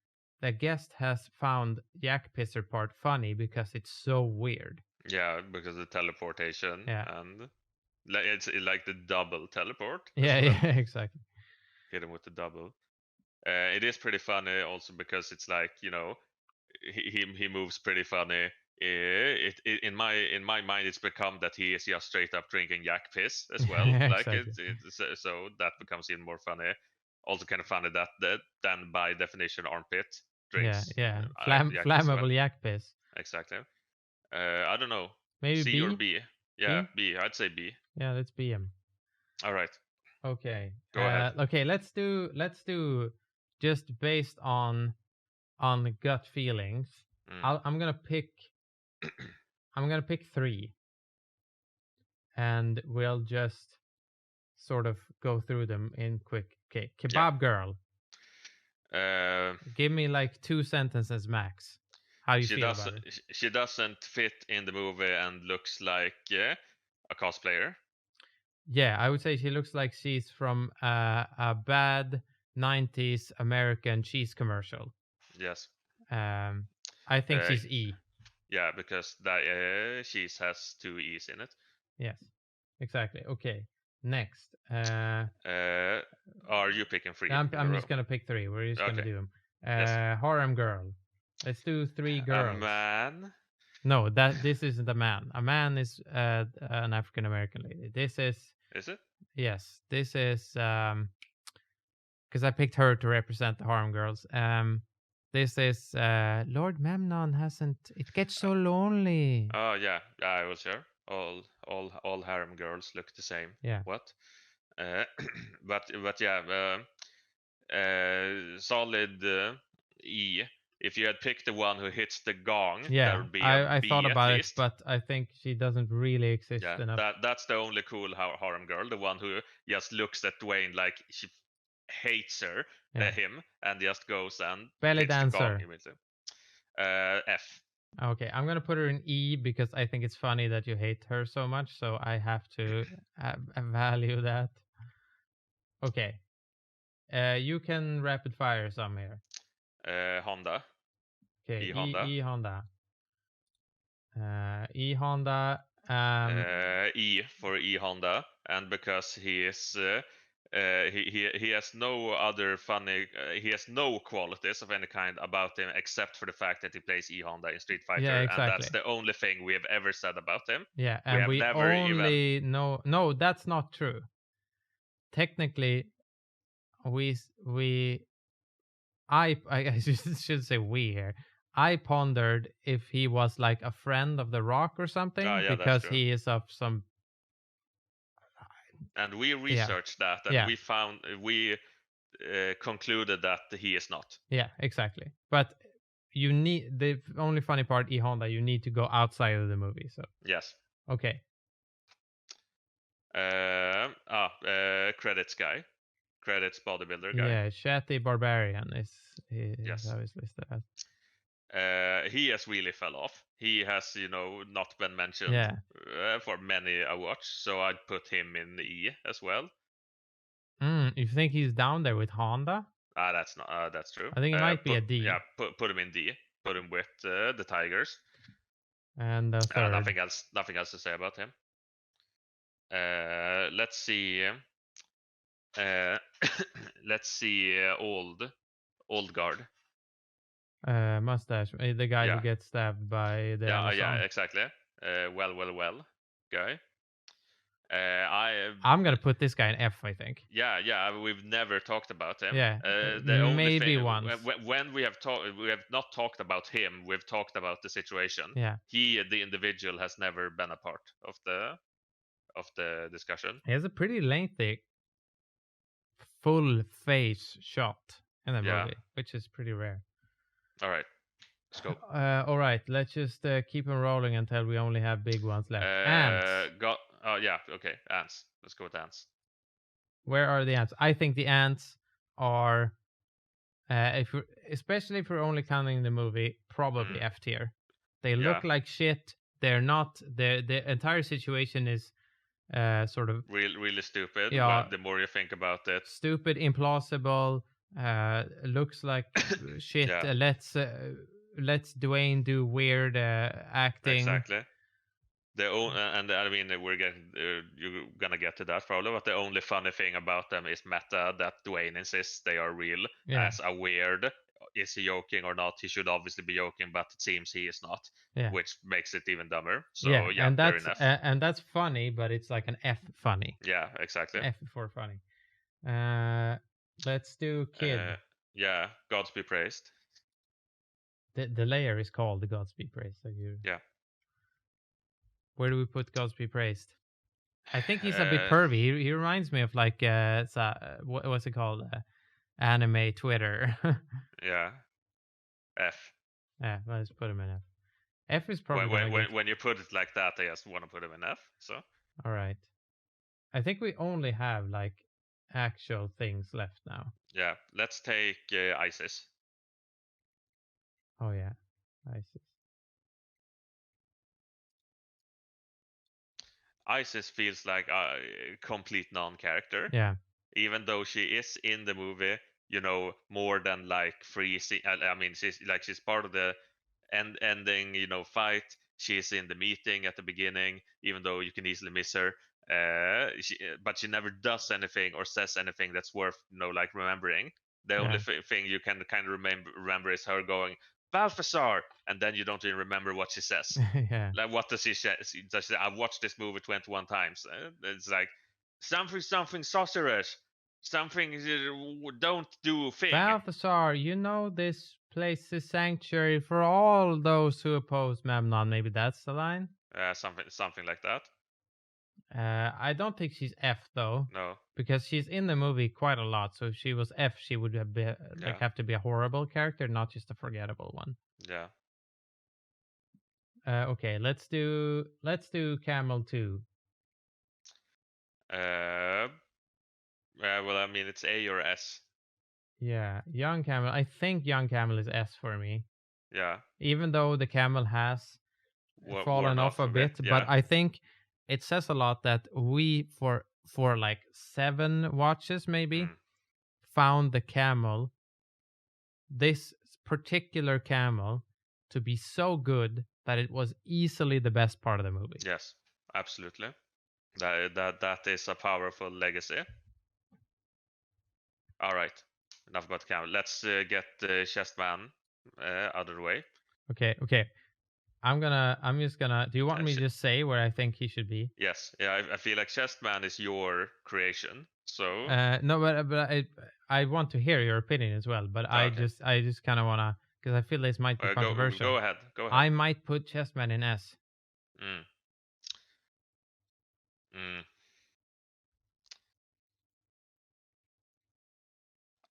the guest has found Yak Pisser part funny because it's so weird. Yeah, because of the teleportation, Yeah. and it's like the double teleport as Yeah, well. yeah, exactly. Hit him with the double. It is pretty funny also because it's like, he moves pretty funny. In my mind, it's become that he is just straight up drinking yak piss as well. Yeah, Like exactly. so that becomes even more funny. Also kind of funny that then by definition armpit Yeah, drinks yeah. yak piss as well. Flammable Yak Piss. Exactly. I don't know. Maybe C or B? B? Yeah, B? B. I'd say B. Yeah, let's be him. All right. Okay. Go ahead. Okay, let's do just based on the gut feelings. Mm. I'm gonna pick three, and we'll just sort of go through them in quick. Okay, Yeah. Kebab Girl. Give me like 2 sentences max. How you She feel about doesn't. it? She doesn't fit in the movie and looks like a cosplayer. Yeah, I would say she looks like she's from a bad 90s American cheese commercial. Yes. I think Uh, she's E. yeah, because that cheese has two e's in it. Yes, exactly. Okay, next. Are you picking three in a I'm row? just gonna pick three. We're just gonna Okay. do them. Yes. Harem Girl. Let's do 3 A girls. man. No, this isn't a man. A man is an African American lady. This is, Is it? yes. This is because I picked her to represent the harem girls. This is Lord Memnon hasn't. It gets so lonely. Oh yeah, I was sure. All harem girls look the same. Yeah. What? Uh, but yeah, solid E. if you had picked the one who hits the gong, that Yeah, would be a I thought B at about it, least. but I think she doesn't really exist Yeah, enough. that's the only cool harem girl, the one who just looks at Dwayne like she hates Yeah. him, and just goes and Belly hits the gong dancer. immediately. F. Okay, I'm gonna put her in E because I think it's funny that you hate her so much, so I have to value that. Okay, you can rapid fire some here. Honda. Okay, E Honda. E Honda. E Honda. E for E Honda, and because he is he has no other funny he has no qualities of any kind about him except for the fact that he plays E Honda in Street Yeah, Fighter, and exactly. that's the only thing we have ever said about him. Yeah, We and have we never even only know. No, that's not true. Technically, we I should say we here. I pondered if he was like a friend of The Rock or something yeah, that's because true. he is of some. And we researched that, and Yeah. we found we concluded that he is not. Yeah, exactly. But you need the only funny part, E Honda, you need to go outside of the movie. So Yes. okay. Credits guy. Credits bodybuilder guy. Yeah, Shatty Barbarian is Yes. how he's listed as. He has really fell off. He has, not been mentioned for many a watch, so I'd put him in E as well. You think he's down there with Honda? That's not. That's true. I think it might be a D. Yeah, put him in D. Put him with the Tigers. And the third. Nothing else to say about him. Let's see. Let's see. Old guard. Mustache, the guy who gets stabbed by the Amazon. Yeah, exactly. Well, guy. I'm gonna put this guy in F, I think. Yeah. We've never talked about him. Yeah, the only maybe thing, once. When we have not talked about him. We've talked about the situation. Yeah. He, the individual, has never been a part of the discussion. He has a pretty lengthy full face shot in the movie, which is pretty rare. All right. Let's go. All right, let's just keep on rolling until we only have big ones left. Ants. Okay. Ants. Let's go with ants. Where are the ants? I think the ants are, especially if we're only counting the movie, probably F tier. They look like shit. They're not. The entire situation is sort of really stupid. Yeah, the more you think about it, stupid, implausible. Looks like shit. Let's Dwayne do weird acting. Exactly. And I mean, you're gonna get to that probably, but the only funny thing about them is meta, that Dwayne insists they are real as a weird. Is he joking or not? He should obviously be joking, but it seems he is not, which makes it even dumber. So and that's funny, but it's like an F funny. Yeah, exactly. F for funny. Let's do kid. Gods be praised. The layer is called the Gods be praised. So where do we put Gods be praised? I think he's a bit pervy. He reminds me of like what's it called? Anime Twitter. Yeah. F. Yeah, let's put him in F. F is probably when you put it like that, I just want to put him in F. So. All right. I think we only have like actual things left now. Yeah, let's take ISIS. Oh yeah, ISIS. ISIS feels like a complete non-character. Yeah. Even though she is in the movie, more than like freezing. I mean, she's part of the ending, fight. She's in the meeting at the beginning, even though you can easily miss her. But she never does anything or says anything that's worth, like remembering. The only thing you can kind of remember is her going, Balthazar, and then you don't even remember what she says. Like, what does she say? I've watched this movie 21 times. It's like something sorceress, something don't do thing. Balthazar, this place is sanctuary for all those who oppose Memnon. Maybe that's the line. Something like that. I don't think she's F though, No. because she's in the movie quite a lot. So if she was F, she would Yeah. have to be a horrible character, not just a forgettable one. Yeah. Okay, let's do Camel 2. Uh, well, I mean, it's A or S. Yeah, Young Camel. I think Young Camel is S for me, Yeah. even though the camel has fallen Worn off off a a bit. bit. But Yeah. I think it says a lot that we for like 7 watches maybe Mm. found the camel, this particular camel, to be so good that it was easily the best part of the movie. Yes. Absolutely. That is a powerful legacy. All right. Enough about camel. Let's get Chestman out of the way. Okay. I'm just gonna. Do you want me to just say where I think he should be? Yes. Yeah. I feel like Chestman is your creation. So. No, but I want to hear your opinion as well. But Okay. I just kind of wanna, because I feel this might be controversial. Go ahead. Go ahead. I might put Chessman in S. Mm. Mm.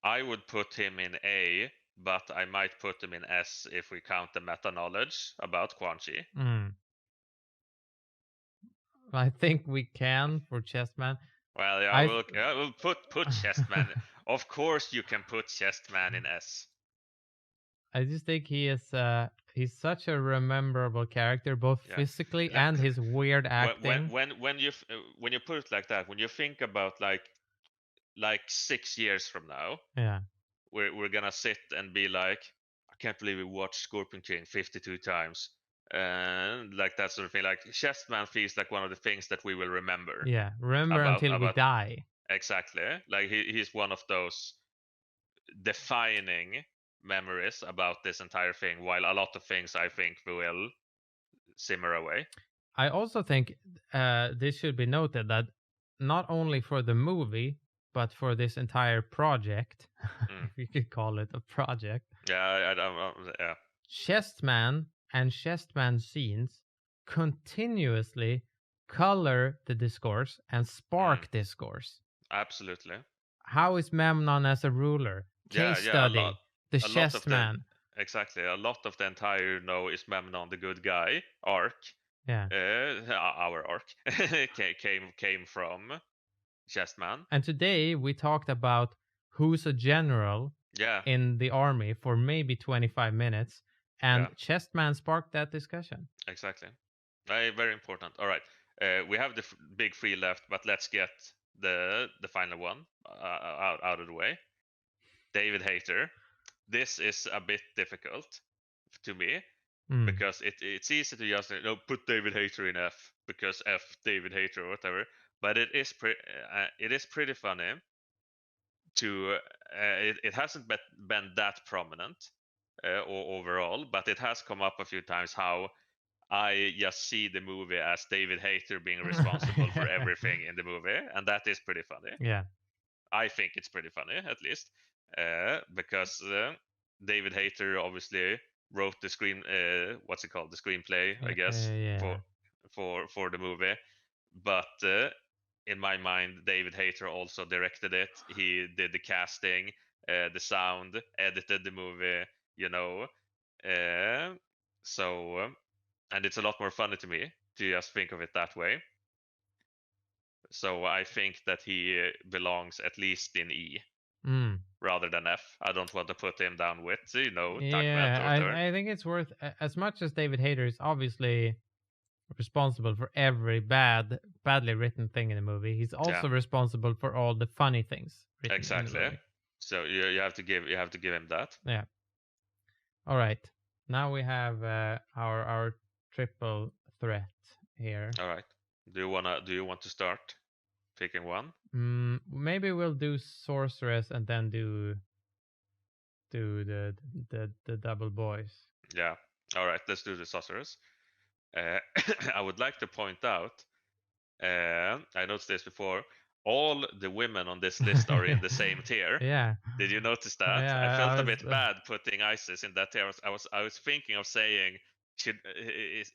I would put him in A, but I might put him in S if we count the meta knowledge about Quan Chi. I think we can for Chessman. Well, yeah, we'll put Chestman. Of course, you can put Chestman in S. I just think he's such a rememberable character, both Yeah. physically and his weird acting. When you put it like that, when you think about like 6 years from now, Yeah, we're gonna sit and be like, I can't believe we watched Scorpion King 52 times, and like that sort of thing. Like Chestman feels like one of the things that we will remember. yeah. Remember until we About die. exactly. Like he's one of those defining memories about this entire thing. While a lot of things I think will simmer away. I also think this should be noted that not only for the movie, but for this entire project, if you could call it a project, Yeah, yeah. Chestman and Chestman scenes continuously color the discourse and spark discourse. Absolutely. How is Memnon as a ruler? Case study. The Chestman. Exactly. A lot of the entire is Memnon the good guy arc. Yeah. Our arc came from Chestman. And today we talked about who's a general in the army for maybe 25 minutes, and Chestman sparked that discussion. Exactly. Very important. All right. We have the big three left, but let's get the final one out of the way. David Hayter. This is a bit difficult to me because it's easy to just put David Hayter in F because F David Hayter or whatever. But it is pretty funny to it hasn't been that prominent overall, but it has come up a few times how I just see the movie as David Hayter being responsible for everything in the movie, and that is pretty funny. Yeah, I think it's pretty funny at least because David Hayter obviously wrote the what's it called, the screenplay, I guess, for the movie, but in my mind, David Hayter also directed it. He did the casting, the sound, edited the movie, so and it's a lot more funny to me to just think of it that way. So I think that he belongs at least in E rather than F. I don't want to put him down with, yeah. I think it's worth, as much as David Hayter is obviously responsible for every badly written thing in the movie, he's also responsible for all the funny things written in the movie. So you have to give him that. Yeah. All right. Now we have our triple threat here. All right. Do you want to start picking one? Maybe we'll do sorceress and then do the double boys. Yeah. All right. Let's do the sorceress. I would like to point out. I noticed this before. All the women on this list are in the same tier. Yeah. Did you notice that? Yeah, I felt a bit bad putting Isis in that tier. I was thinking of saying,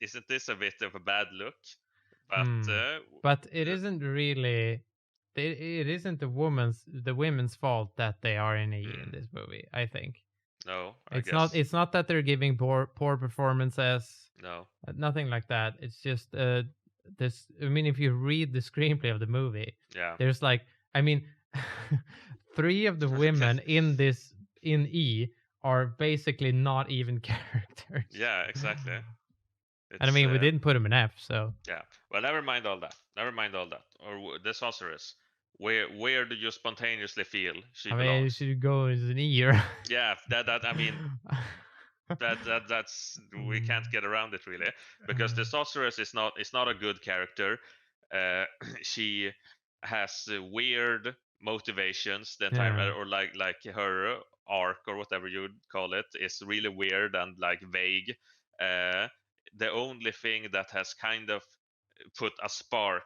isn't this a bit of a bad look? But But it isn't really. It isn't the women's fault that they are in E in this movie. I think no, I it's not. guess It's not that they're giving poor performances. no. Nothing like that. It's just this. I mean, if you read the screenplay of the movie, Yeah. there's like, I mean, three of the women in this in E are basically not even characters. Yeah, exactly. And I It's mean, we didn't put him in F, so yeah. Well, never mind all that. Never mind all that. Or the sorceress. Where do you spontaneously feel she I mean, it belongs? should go as an E or Yeah, that I mean that's we can't get around it really, because the sorceress is not a good character. She has weird motivations the entire, yeah, or like her arc or whatever you'd call it is really weird and like vague. uh, the only thing that has kind of put a spark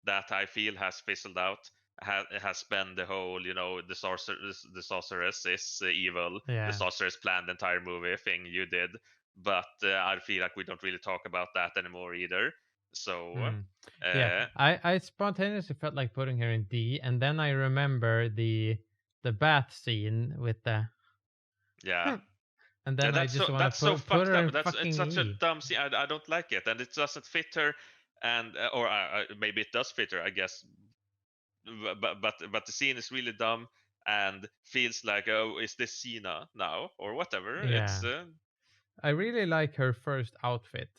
that I feel has fizzled out has been the whole, the sorceress is evil. The yeah. sorceress planned the entire movie thing you did, but I feel like we don't really talk about that anymore either. So, Mm. Yeah, uh, I spontaneously felt like putting her in D, and then I remember the bath scene with the, yeah. and Yeah, then I just want to that's so put fucked her up. in It's fucking such a E. dumb scene. I don't like it, and it doesn't fit her. And or maybe it does fit her, I guess. But the scene is really dumb and feels like, oh, is this Cena now or whatever? Yeah, It's I really like her first outfit,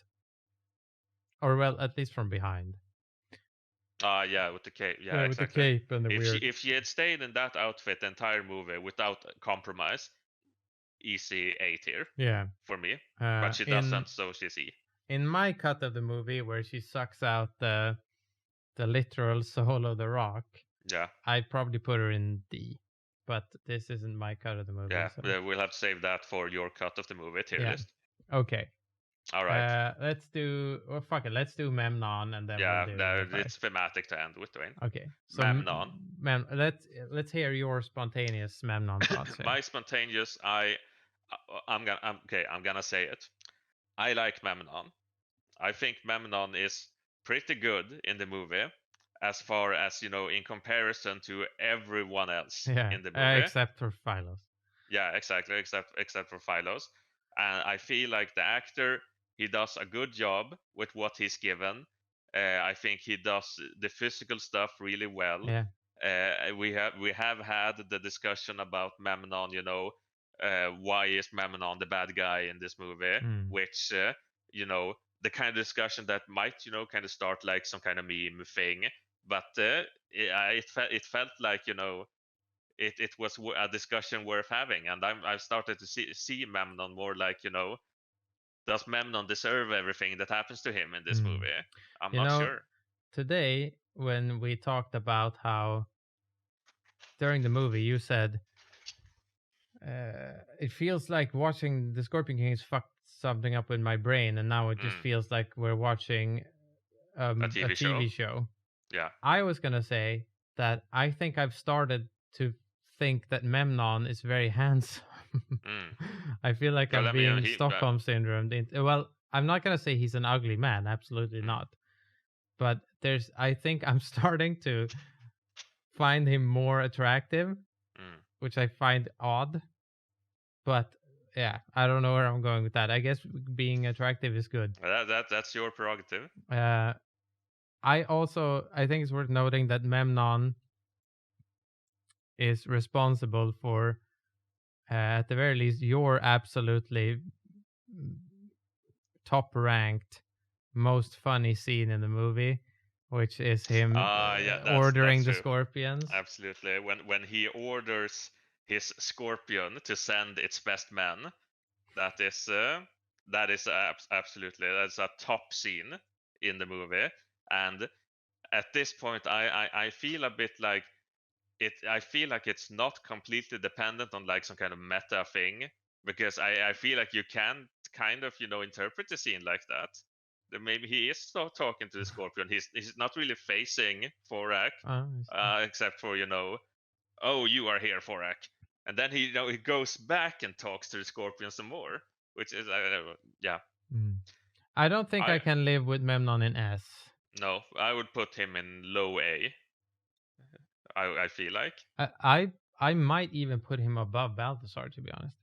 or well, at least from behind. yeah, with the cape. Yeah, Yeah, with the exactly. cape and the weird. If she had stayed in that outfit the entire movie without compromise, easy A tier Yeah. for me. But Uh, she in doesn't, so she's E. in my cut of the movie where she sucks out the literal soul of the rock, Yeah, I'd probably put her in D. But this isn't my cut of the movie, yeah. so We'll have to save that for your cut of the movie tier yeah. list. Okay. All right. Let's do. Well, fuck it. Let's do Memnon, and then we'll Yeah, do no, Nephi. it's thematic to end with, Dwayne. Okay. So, Memnon. Mem, let's hear your spontaneous Memnon thoughts here. My spontaneous, I'm gonna say it. I like Memnon. I think Memnon is pretty good in the movie, as far as in comparison to everyone else Yeah. in the movie. Except for Philos. Yeah, exactly. Except for Philos, and I feel like the actor, he does a good job with what he's given. I think he does the physical stuff really well. Yeah. We have had the discussion about Memnon. Why is Memnon the bad guy in this movie? Mm. Which the kind of discussion that might kind of start like some kind of meme thing, but it felt like it was a discussion worth having, and I've started to see Memnon more like, does Memnon deserve everything that happens to him in this Mm. movie? I'm You not know, sure. today when we talked about how during the movie you said it feels like watching the Scorpion King has fucked something up in my brain, and now it just feels like we're watching A a TV TV show. show. Yeah. I was gonna say that I think I've started to think that Memnon is very handsome. I feel like Well, I'm I mean, being Stockholm syndrome. Well, I'm not gonna say he's an ugly man, absolutely not. But I think I'm starting to find him more attractive, which I find odd. But yeah, I don't know where I'm going with that. I guess being attractive is good. That's your prerogative. I think it's worth noting that Memnon is responsible for, at the very least, your absolutely top ranked, most funny scene in the movie, which is him Yeah, ordering that's the true. scorpions. Absolutely. When he orders his scorpion to send its best men, that is absolutely, that's a top scene in the movie. And at this point, I feel a bit like I feel like it's not completely dependent on like some kind of meta thing, because I feel like you can kind of interpret the scene like that. That maybe he is talking to the scorpion. He's not really facing Forak, except for oh, you are here, Forak, and then he goes back and talks to the scorpion some more, which is yeah. I don't think I can live with Memnon in S. No, I would put him in low A. I feel like. I might even put him above Balthazar, to be honest.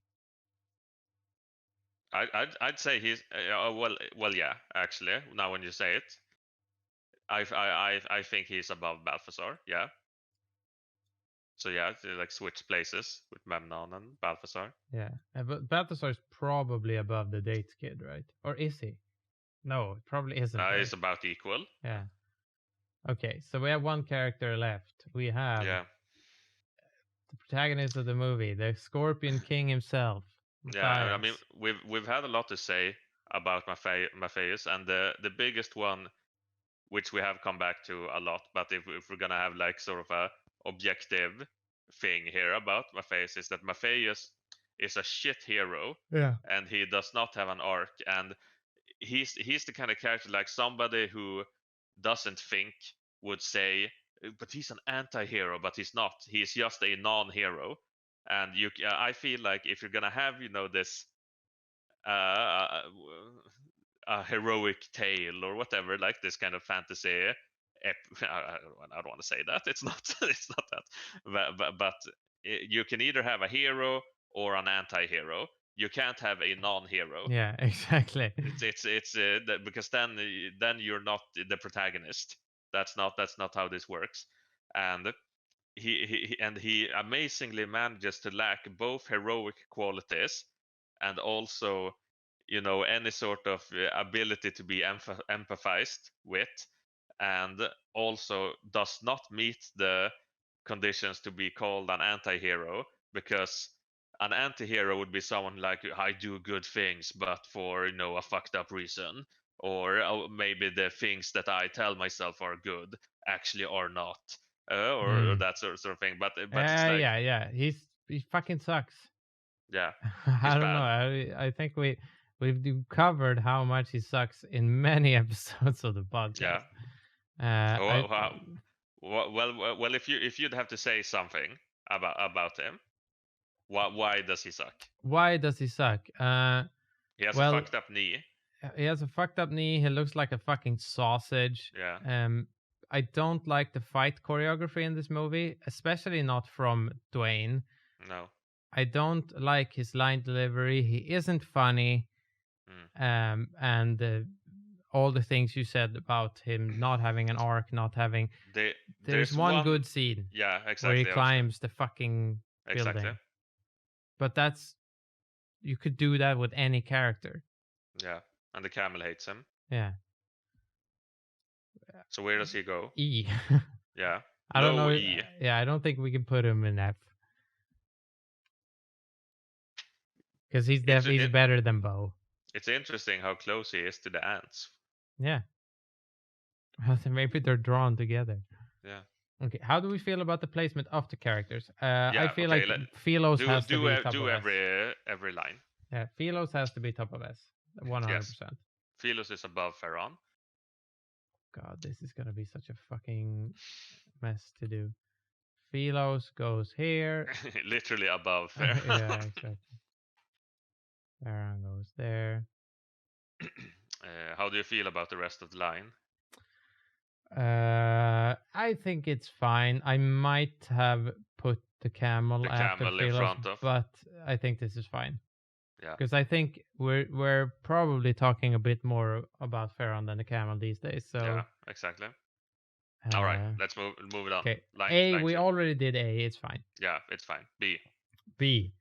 I'd say he's well yeah, actually, now when you say it, I think he's above Balthazar. Yeah. So yeah, they like switch places with Memnon and Balthazar. Yeah, but Balthazar is probably above the Dates Kid, right? Or is he? No, it probably isn't, right? It's about equal. Yeah. Okay, so we have one character left. We have Yeah. the protagonist of the movie, the Scorpion King himself, Yeah, I mean, Matthias. we've had a lot to say about Matthias, and the biggest one, which we have come back to a lot, but if we're gonna have like sort of a objective thing here about Matthias, is that Matthias is a shit hero, Yeah. and he does not have an arc, and he's the kind of character like somebody who doesn't think would say, but he's an anti-hero, but he's not. He's just a non-hero, and I feel like if you're gonna have this uh, a heroic tale or whatever, like this kind of fantasy. I don't want to say that. It's not. It's not that. But you can either have a hero or an anti-hero. You can't have a non-hero. Yeah, exactly. It's because then you're not the protagonist. That's not how this works. And he amazingly manages to lack both heroic qualities and also any sort of ability to be empathized with, and also does not meet the conditions to be called an anti-hero, because an anti-hero would be someone like, I do good things but for a fucked up reason, or maybe the things that I tell myself are good actually are not, or that sort of thing. But it's like, Yeah. He fucking sucks. yeah, I he's don't know. bad. I think we've covered how much he sucks in many episodes of the podcast. Yeah. I Wow. Well, if you'd have to say something about him, why does he suck? Why does he suck? He has a Well, fucked up knee. he has a fucked up knee. He looks like a fucking sausage. Yeah. I don't like the fight choreography in this movie, especially not from Dwayne. No. I don't like his line delivery. He isn't funny. And all the things you said about him not having an arc, not having. There's one good scene. Yeah, where he exactly. climbs the fucking Exactly. building. But you could do that with any character. Yeah, and the camel hates him. Yeah. So where does he go? E. Yeah. I don't know. E. Yeah, I don't think we can put him in F. Because he's definitely better than Bo. It's interesting how close he is to the ants. Yeah. Maybe they're drawn together. Yeah. Okay, how do we feel about the placement of the characters? I feel okay, like Philos has to be top do of S. every line. Yeah, Philos has to be top of S. 100%. Yes. Philos is above Ferron. God, this is gonna be such a fucking mess to do. Philos goes here. Literally above Ferron. Yeah, exactly. Ferron goes there. How do you feel about the rest of the line? I think it's fine. I might have put the camel after in Philos, front of. but I think this is fine. Yeah. Because I think we're probably talking a bit more about Ferron than the camel these days. So yeah, exactly. All right, let's move it on. Okay, A, we already did A. It's fine. Yeah, it's fine. B. B.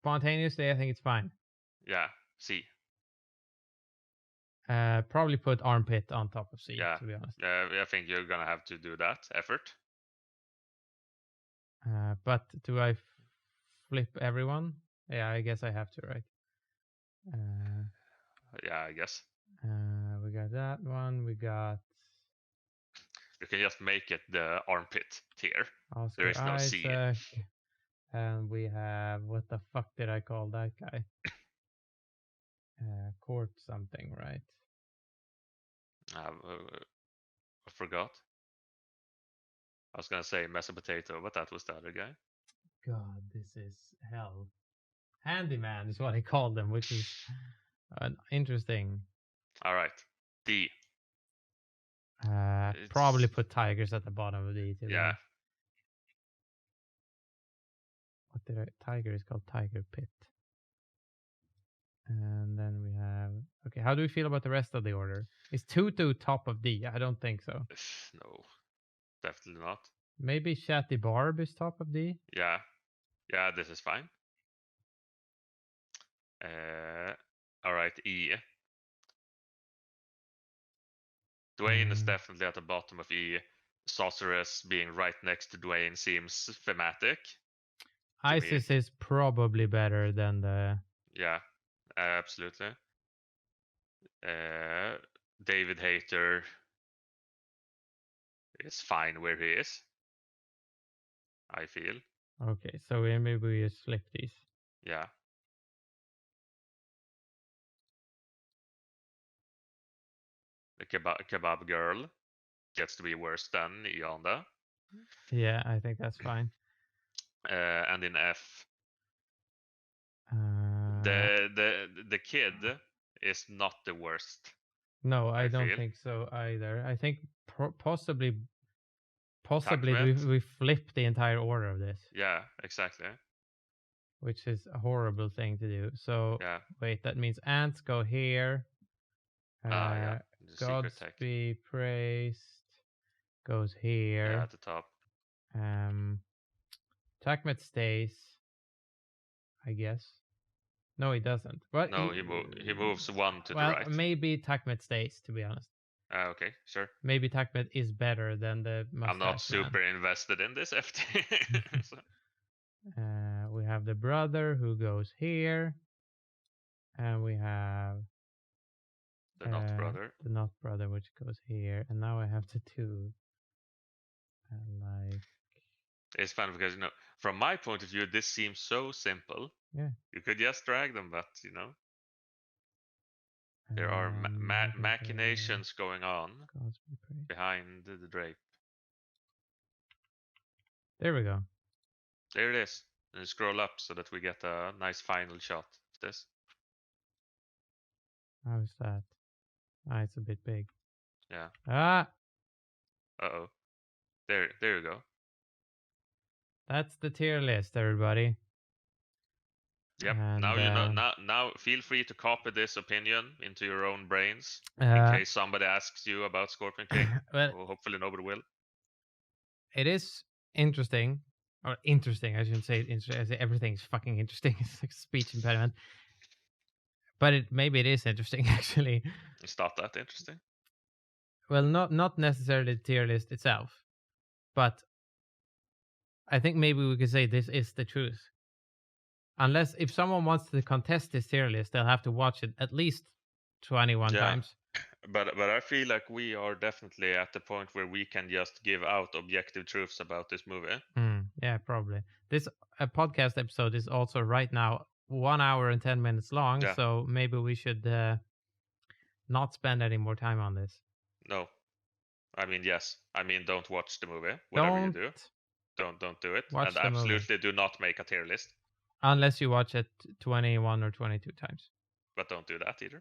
Spontaneously, I think it's fine. Yeah. C. Probably put armpit on top of C. Yeah. To be honest. I think you're gonna have to do that effort. But do I flip everyone? Yeah, I guess I have to, right? Yeah, I guess. We got that one. We got. You can just make it the armpit tier. Oskar there is no Isaac, C. And we have, what the fuck did I call that guy? Court something, right? I forgot. I was gonna say Mesa Potato, but that was the other guy. God, this is hell. Handyman is what I called them, which is Interesting. All right. D. Probably It's put tigers at the bottom of D, to be yeah. honest. What did tiger is called Tiger Pit. And then we have, okay, how do we feel about the rest of the order? Is Tutu top of D? I don't think so. No, definitely not. Maybe Chatty Barb is top of D? Yeah. Yeah, this is fine. All right, E. Dwayne is definitely at the bottom of E. Sorceress being right next to Dwayne seems thematic. Isis is probably better than the... Yeah, absolutely. David Hayter is fine where he is, I feel. Okay, so maybe we just flip these. Yeah. The kebab girl gets to be worse than Yonda. Yeah, I think that's fine. And in F, Uh, the kid is not the worst. no, I don't feel. think so either. I think possibly Takmet. we flip the entire order of this. Yeah, exactly. Which is a horrible thing to do. So Yeah. wait, that means ants go here. Yeah. The secret Gods tech. be praised goes here. Yeah, at the top. Takmet stays, I guess. No, he doesn't. But No, he moves one to the well, right. maybe Takmet stays, to be honest. Okay, sure. Maybe Takmet is better than the mustache I'm not super invested in this FT. So. We have the brother who goes here. And we have the not brother. The not brother, which goes here. And now I have the two. Like, it's fun because from my point of view, this seems so simple. Yeah. You could just drag them, but there are machinations going on behind the drape. There we go. There it is. And scroll up so that we get a nice final shot of this. How is that? It's a bit big. Yeah. Uh-oh. There you go. That's the tier list, everybody. Yep. And, now you know. Now feel free to copy this opinion into your own brains in case somebody asks you about Scorpion King. Well, hopefully nobody will. It is interesting, or interesting. I shouldn't say interesting. I say everything's fucking interesting. It's like speech impediment. But maybe it is interesting actually. It's not that interesting. Well, not necessarily the tier list itself, but I think maybe we could say this is the truth. Unless if someone wants to contest this tier list, they'll have to watch it at least 21 times. But I feel like we are definitely at the point where we can just give out objective truths about this movie. Yeah, probably. This podcast episode is also right now 1 hour and 10 minutes long, so maybe we should not spend any more time on this. No. I mean, yes. I mean, don't watch the movie. Whatever you do. Don't do it. And absolutely do not make a tier list. Unless you watch it 21 or 22 times. But don't do that either.